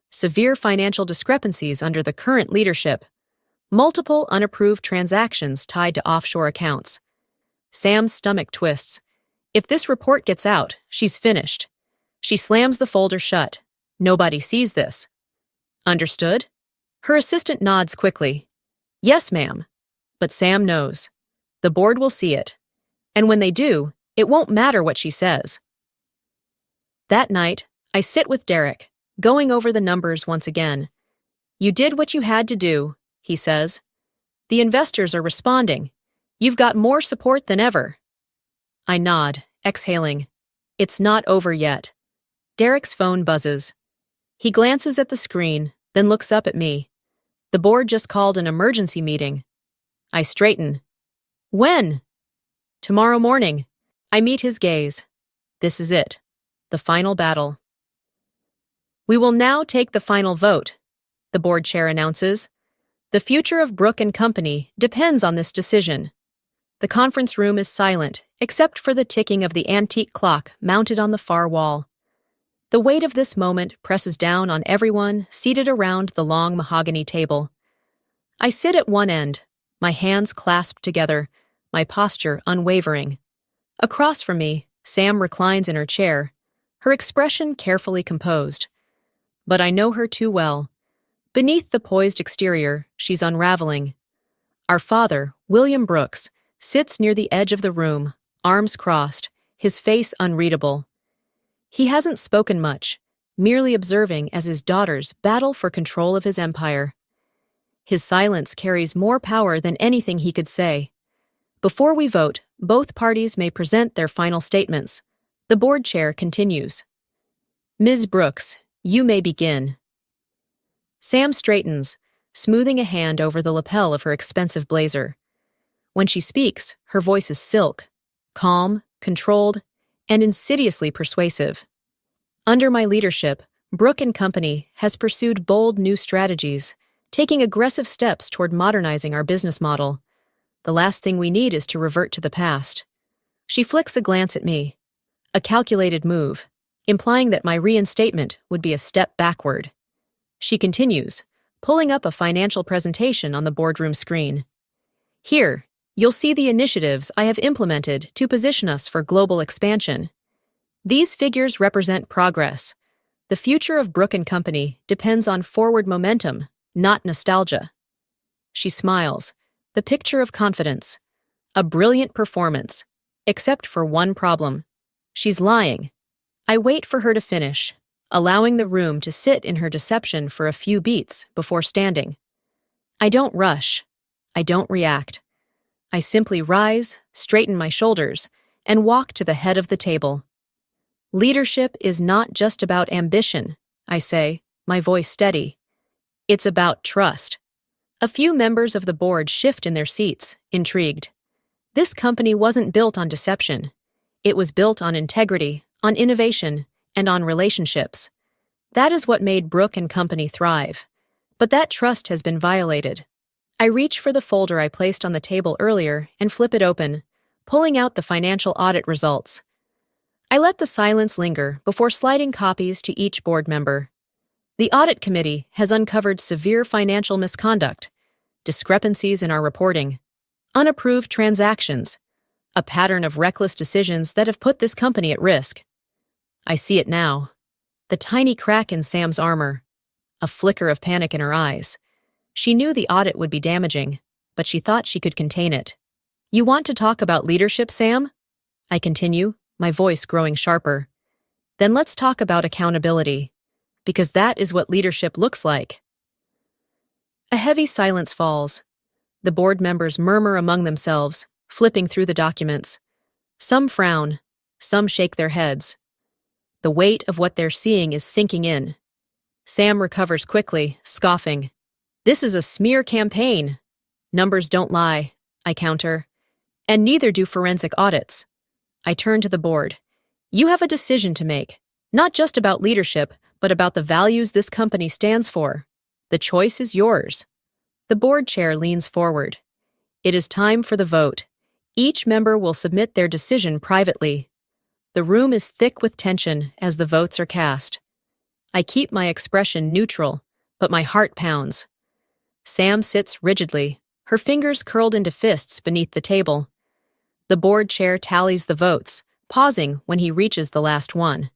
Severe financial discrepancies under the current leadership. Multiple unapproved transactions tied to offshore accounts. Sam's stomach twists. If this report gets out, she's finished. She slams the folder shut. Nobody sees this. Understood? Her assistant nods quickly. Yes, ma'am. But Sam knows. The board will see it. And when they do, it won't matter what she says. That night, I sit with Derek, going over the numbers once again. You did what you had to do, he says. The investors are responding. You've got more support than ever. I nod, exhaling. It's not over yet. Derek's phone buzzes. He glances at the screen, then looks up at me. The board just called an emergency meeting. I straighten. When? Tomorrow morning. I meet his gaze. This is it. The final battle. We will now take the final vote, the board chair announces. The future of Brook and Company depends on this decision. The conference room is silent, except for the ticking of the antique clock mounted on the far wall. The weight of this moment presses down on everyone seated around the long mahogany table. I sit at one end, my hands clasped together, my posture unwavering. Across from me, Sam reclines in her chair, her expression carefully composed. but I know her too well. Beneath the poised exterior, she's unraveling. Our father, William Brooks, sits near the edge of the room, arms crossed, his face unreadable. He hasn't spoken much, merely observing as his daughters battle for control of his empire. His silence carries more power than anything he could say. Before we vote, both parties may present their final statements. The board chair continues. Ms. Brooks, you may begin. Sam straightens, smoothing a hand over the lapel of her expensive blazer. When she speaks, her voice is silk, calm, controlled, and insidiously persuasive. Under my leadership, Brooke & Company has pursued bold new strategies, taking aggressive steps toward modernizing our business model. The last thing we need is to revert to the past. She flicks a glance at me, a calculated move, implying that my reinstatement would be a step backward. She continues, pulling up a financial presentation on the boardroom screen. Here, you'll see the initiatives I have implemented to position us for global expansion. These figures represent progress. The future of Brooke & Company depends on forward momentum, not nostalgia. She smiles, the picture of confidence. A brilliant performance, except for one problem. She's lying. I wait for her to finish, allowing the room to sit in her deception for a few beats before standing. I don't rush. I don't react. I simply rise, straighten my shoulders, and walk to the head of the table. Leadership is not just about ambition, I say, my voice steady. It's about trust. A few members of the board shift in their seats, intrigued. This company wasn't built on deception. It was built on integrity, on innovation, and on relationships. That is what made Brooke & Company thrive. But that trust has been violated. I reach for the folder I placed on the table earlier and flip it open, pulling out the financial audit results. I let the silence linger before sliding copies to each board member. The audit committee has uncovered severe financial misconduct, discrepancies in our reporting, unapproved transactions, a pattern of reckless decisions that have put this company at risk. I see it now. The tiny crack in Sam's armor, a flicker of panic in her eyes. She knew the audit would be damaging, but she thought she could contain it. You want to talk about leadership, Sam? I continue, my voice growing sharper. Then let's talk about accountability, because that is what leadership looks like. A heavy silence falls. The board members murmur among themselves, flipping through the documents. Some frown, some shake their heads. The weight of what they're seeing is sinking in. Sam recovers quickly, scoffing. This is a smear campaign. Numbers don't lie, I counter. And neither do forensic audits. I turn to the board. You have a decision to make, not just about leadership, but about the values this company stands for. The choice is yours. The board chair leans forward. It is time for the vote. Each member will submit their decision privately. The room is thick with tension as the votes are cast. I keep my expression neutral, but my heart pounds. Sam sits rigidly, her fingers curled into fists beneath the table. The board chair tallies the votes, pausing when he reaches the last one.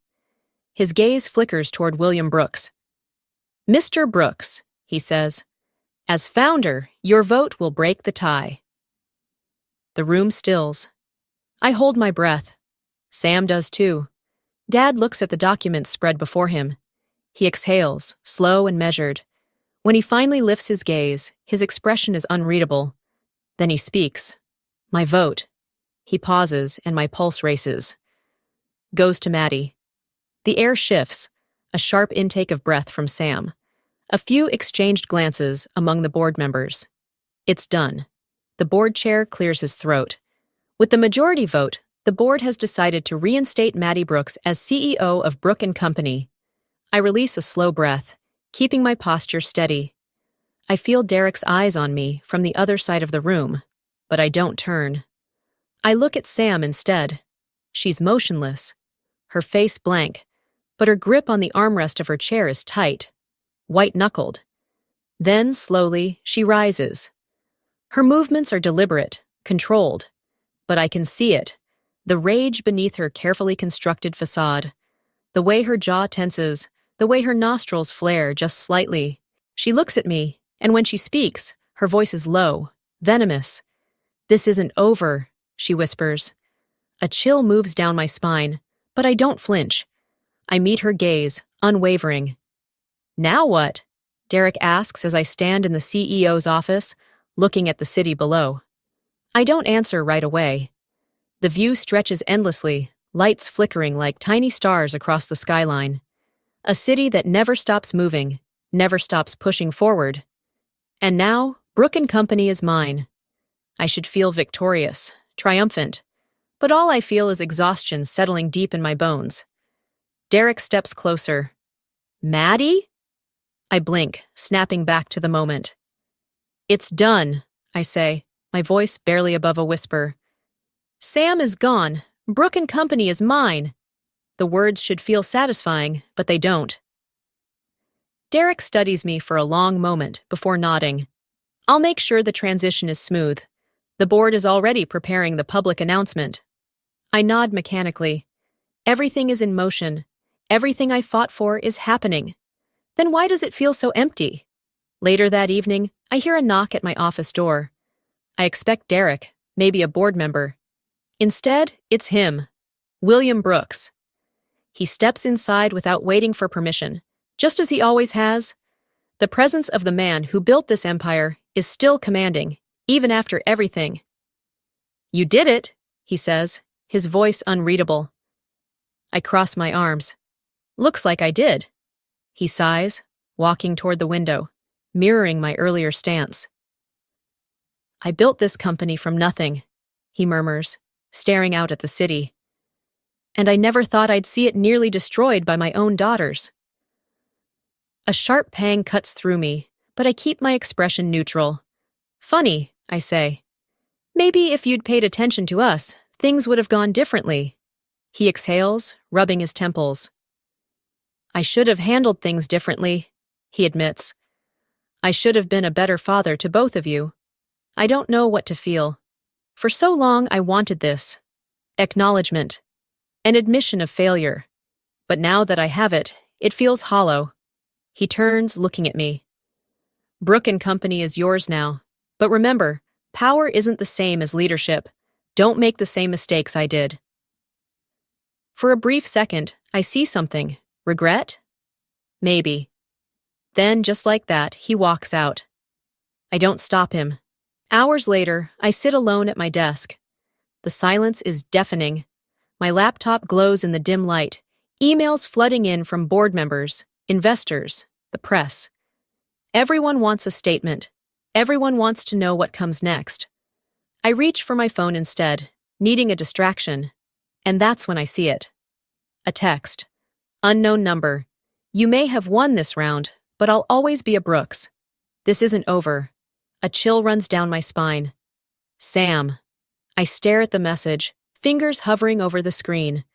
His gaze flickers toward William Brooks. Mr. Brooks, he says, as founder, your vote will break the tie. The room stills. I hold my breath. Sam does too. Dad looks at the documents spread before him. He exhales, slow and measured. When he finally lifts his gaze, his expression is unreadable. Then he speaks. My vote. He pauses, and my pulse races. Goes to Maddie. The air shifts, a sharp intake of breath from Sam. A few exchanged glances among the board members. It's done. The board chair clears his throat. With the majority vote, the board has decided to reinstate Maddie Brooks as CEO of Brooke & Company. I release a slow breath, keeping my posture steady. I feel Derek's eyes on me from the other side of the room, but I don't turn. I look at Sam instead. She's motionless, her face blank, but her grip on the armrest of her chair is tight, white-knuckled. Then, slowly, she rises. Her movements are deliberate, controlled, but I can see it, the rage beneath her carefully constructed facade, the way her jaw tenses, the way her nostrils flare just slightly. She looks at me, and when she speaks, her voice is low, venomous. "This isn't over," she whispers. A chill moves down my spine, but I don't flinch. I meet her gaze, unwavering. "Now what?" Derek asks as I stand in the CEO's office, looking at the city below. I don't answer right away. The view stretches endlessly, lights flickering like tiny stars across the skyline. A city that never stops moving, never stops pushing forward. And now, Brooke and Company is mine. I should feel victorious, triumphant, but all I feel is exhaustion settling deep in my bones. Derek steps closer. "Maddie?" I blink, snapping back to the moment. "It's done," I say, my voice barely above a whisper. "Sam is gone. Brooke and Company is mine." The words should feel satisfying, but they don't. Derek studies me for a long moment before nodding. "I'll make sure the transition is smooth. The board is already preparing the public announcement." I nod mechanically. Everything is in motion. Everything I fought for is happening. Then why does it feel so empty? Later that evening, I hear a knock at my office door. I expect Derek, maybe a board member. Instead, it's him, William Brooks. He steps inside without waiting for permission, just as he always has. The presence of the man who built this empire is still commanding, even after everything. "You did it," he says, his voice unreadable. I cross my arms. "Looks like I did." He sighs, walking toward the window, mirroring my earlier stance. "I built this company from nothing," he murmurs, staring out at the city. "And I never thought I'd see it nearly destroyed by my own daughters." A sharp pang cuts through me, but I keep my expression neutral. "Funny," I say. "Maybe if you'd paid attention to us, things would have gone differently." He exhales, rubbing his temples. "I should have handled things differently," he admits. "I should have been a better father to both of you. I don't know what to feel. For so long I wanted this. Acknowledgement. An admission of failure. But now that I have it, it feels hollow." He turns, looking at me. "Brooke and Company is yours now. But remember, power isn't the same as leadership. Don't make the same mistakes I did." For a brief second, I see something. Regret? Maybe. Then, just like that, he walks out. I don't stop him. Hours later, I sit alone at my desk. The silence is deafening. My laptop glows in the dim light, emails flooding in from board members, investors, the press. Everyone wants a statement. Everyone wants to know what comes next. I reach for my phone instead, needing a distraction. And that's when I see it. A text. Unknown number. "You may have won this round, but I'll always be a Brooks. This isn't over." A chill runs down my spine. "Sam." I stare at the message, fingers hovering over the screen.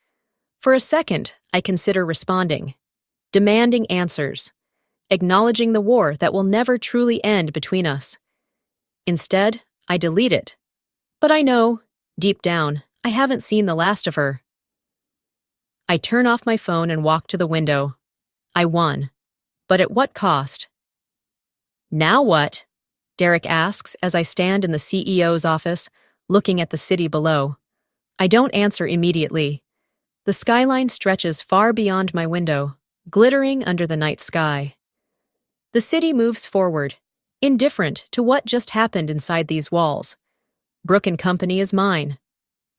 For a second, I consider responding. Demanding answers. Acknowledging the war that will never truly end between us. Instead, I delete it. But I know, deep down, I haven't seen the last of her. I turn off my phone and walk to the window. I won. But at what cost? "Now what?" Derek asks as I stand in the CEO's office, looking at the city below. I don't answer immediately. The skyline stretches far beyond my window, glittering under the night sky. The city moves forward, indifferent to what just happened inside these walls. Brooke and Company is mine.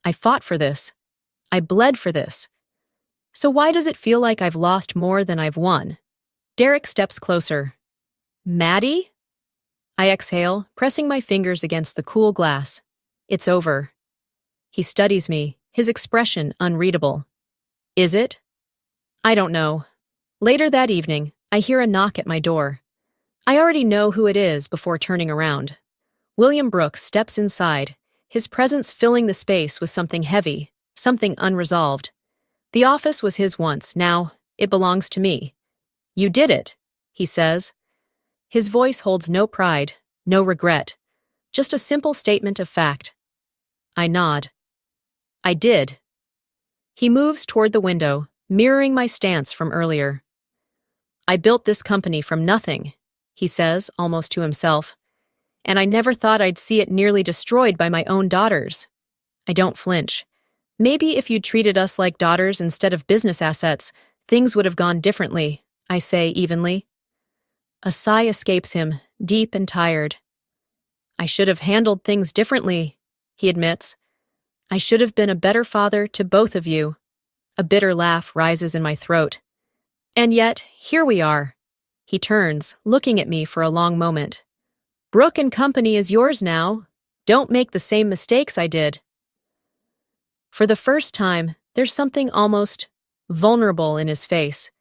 I fought for this. I bled for this. So why does it feel like I've lost more than I've won? Derek steps closer. "Maddie?" I exhale, pressing my fingers against the cool glass. It's over. He studies me, his expression unreadable. Is it? I don't know. Later that evening, I hear a knock at my door. I already know who it is before turning around. William Brooks steps inside, his presence filling the space with something heavy, something unresolved. The office was his once, now it belongs to me. "You did it," he says. His voice holds no pride, no regret, just a simple statement of fact. I nod. I did. He moves toward the window, mirroring my stance from earlier. I built this company from nothing, he says, almost to himself, and I never thought I'd see it nearly destroyed by my own daughters. I don't flinch. Maybe if you'd treated us like daughters instead of business assets, things would have gone differently, I say evenly. A sigh escapes him, deep and tired. I should have handled things differently, he admits. I should have been a better father to both of you. A bitter laugh rises in my throat. And yet, here we are. He turns, looking at me for a long moment. Brooke and Company is yours now. Don't make the same mistakes I did. For the first time, there's something almost vulnerable in his face.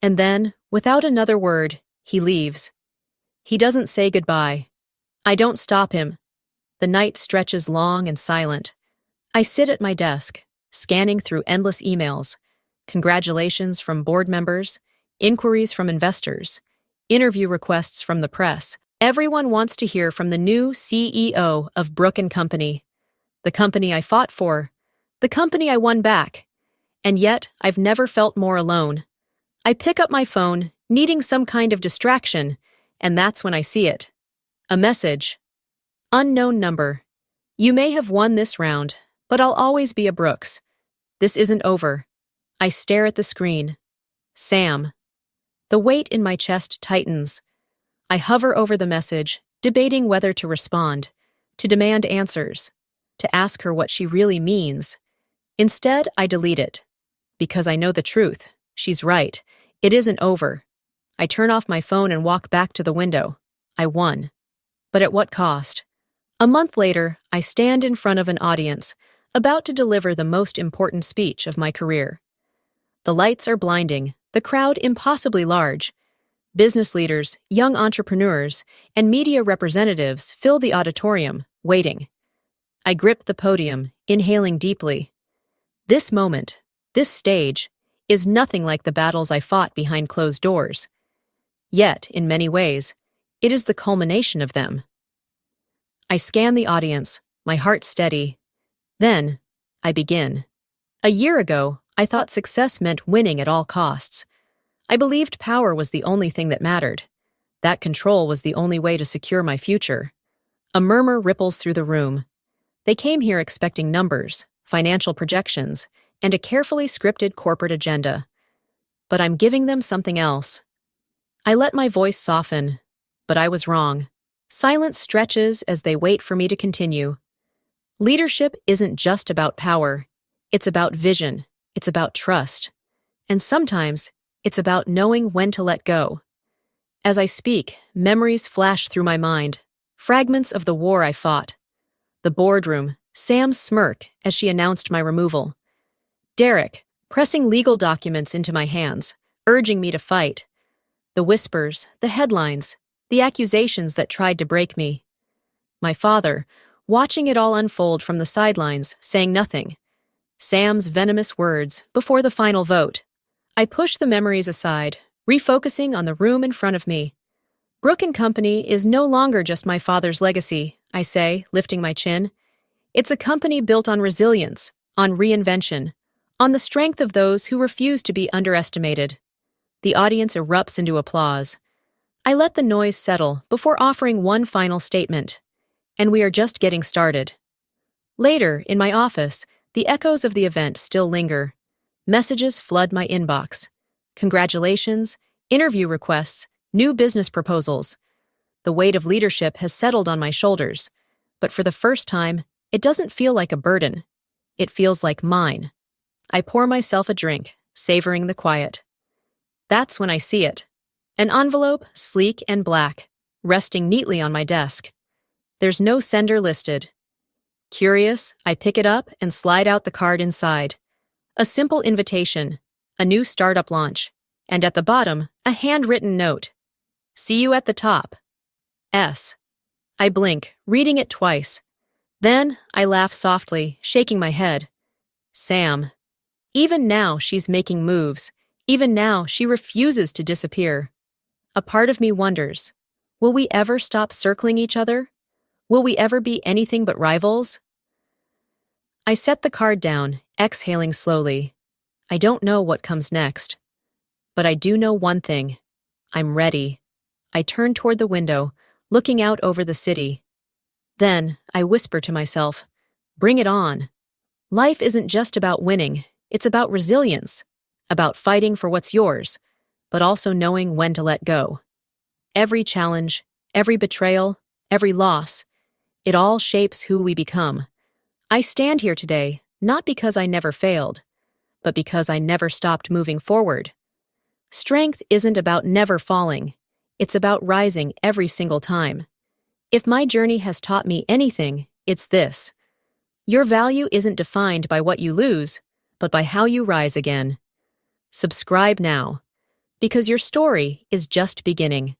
And then, without another word, he leaves. He doesn't say goodbye. I don't stop him. The night stretches long and silent. I sit at my desk, scanning through endless emails, congratulations from board members, inquiries from investors, interview requests from the press. Everyone wants to hear from the new CEO of Brooke & Company, the company I fought for, the company I won back. And yet, I've never felt more alone. I pick up my phone, needing some kind of distraction, and that's when I see it. A message. Unknown number. You may have won this round, but I'll always be a Brooks. This isn't over. I stare at the screen. Sam. The weight in my chest tightens. I hover over the message, debating whether to respond, to demand answers, to ask her what she really means. Instead, I delete it. Because I know the truth. She's right. It isn't over. I turn off my phone and walk back to the window. I won. But at what cost? A month later, I stand in front of an audience, about to deliver the most important speech of my career. The lights are blinding, the crowd impossibly large. Business leaders, young entrepreneurs, and media representatives fill the auditorium, waiting. I grip the podium, inhaling deeply. This moment, this stage, is nothing like the battles I fought behind closed doors. Yet, in many ways, it is the culmination of them. I scan the audience, my heart steady. Then, I begin. A year ago, I thought success meant winning at all costs. I believed power was the only thing that mattered. That control was the only way to secure my future. A murmur ripples through the room. They came here expecting numbers, financial projections, and a carefully scripted corporate agenda. But I'm giving them something else. I let my voice soften, but I was wrong. Silence stretches as they wait for me to continue. Leadership isn't just about power. It's about vision. It's about trust. And sometimes, it's about knowing when to let go. As I speak, memories flash through my mind, fragments of the war I fought. The boardroom, Sam's smirk as she announced my removal. Derek, pressing legal documents into my hands, urging me to fight. The whispers, the headlines, the accusations that tried to break me. My father, watching it all unfold from the sidelines, saying nothing. Sam's venomous words before the final vote. I push the memories aside, refocusing on the room in front of me. Brooke & Company is no longer just my father's legacy, I say, lifting my chin. It's a company built on resilience, on reinvention, on the strength of those who refuse to be underestimated. The audience erupts into applause. I let the noise settle before offering one final statement. And we are just getting started. Later, in my office, the echoes of the event still linger. Messages flood my inbox. Congratulations, interview requests, new business proposals. The weight of leadership has settled on my shoulders, but for the first time, it doesn't feel like a burden. It feels like mine. I pour myself a drink, savoring the quiet. That's when I see it. An envelope, sleek and black, resting neatly on my desk. There's no sender listed. Curious, I pick it up and slide out the card inside. A simple invitation, a new startup launch, and at the bottom, a handwritten note. See you at the top. S. I blink, reading it twice. Then I laugh softly, shaking my head. Sam. Even now she's making moves. Even now she refuses to disappear. A part of me wonders, will we ever stop circling each other? Will we ever be anything but rivals? I set the card down, exhaling slowly. I don't know what comes next. But I do know one thing. I'm ready. I turn toward the window, looking out over the city. Then, I whisper to myself, bring it on. Life isn't just about winning, it's about resilience, about fighting for what's yours, but also knowing when to let go. Every challenge, every betrayal, every loss, it all shapes who we become. I stand here today, not because I never failed, but because I never stopped moving forward. Strength isn't about never falling, it's about rising every single time. If my journey has taught me anything, it's this. Your value isn't defined by what you lose, but by how you rise again. Subscribe now, because your story is just beginning.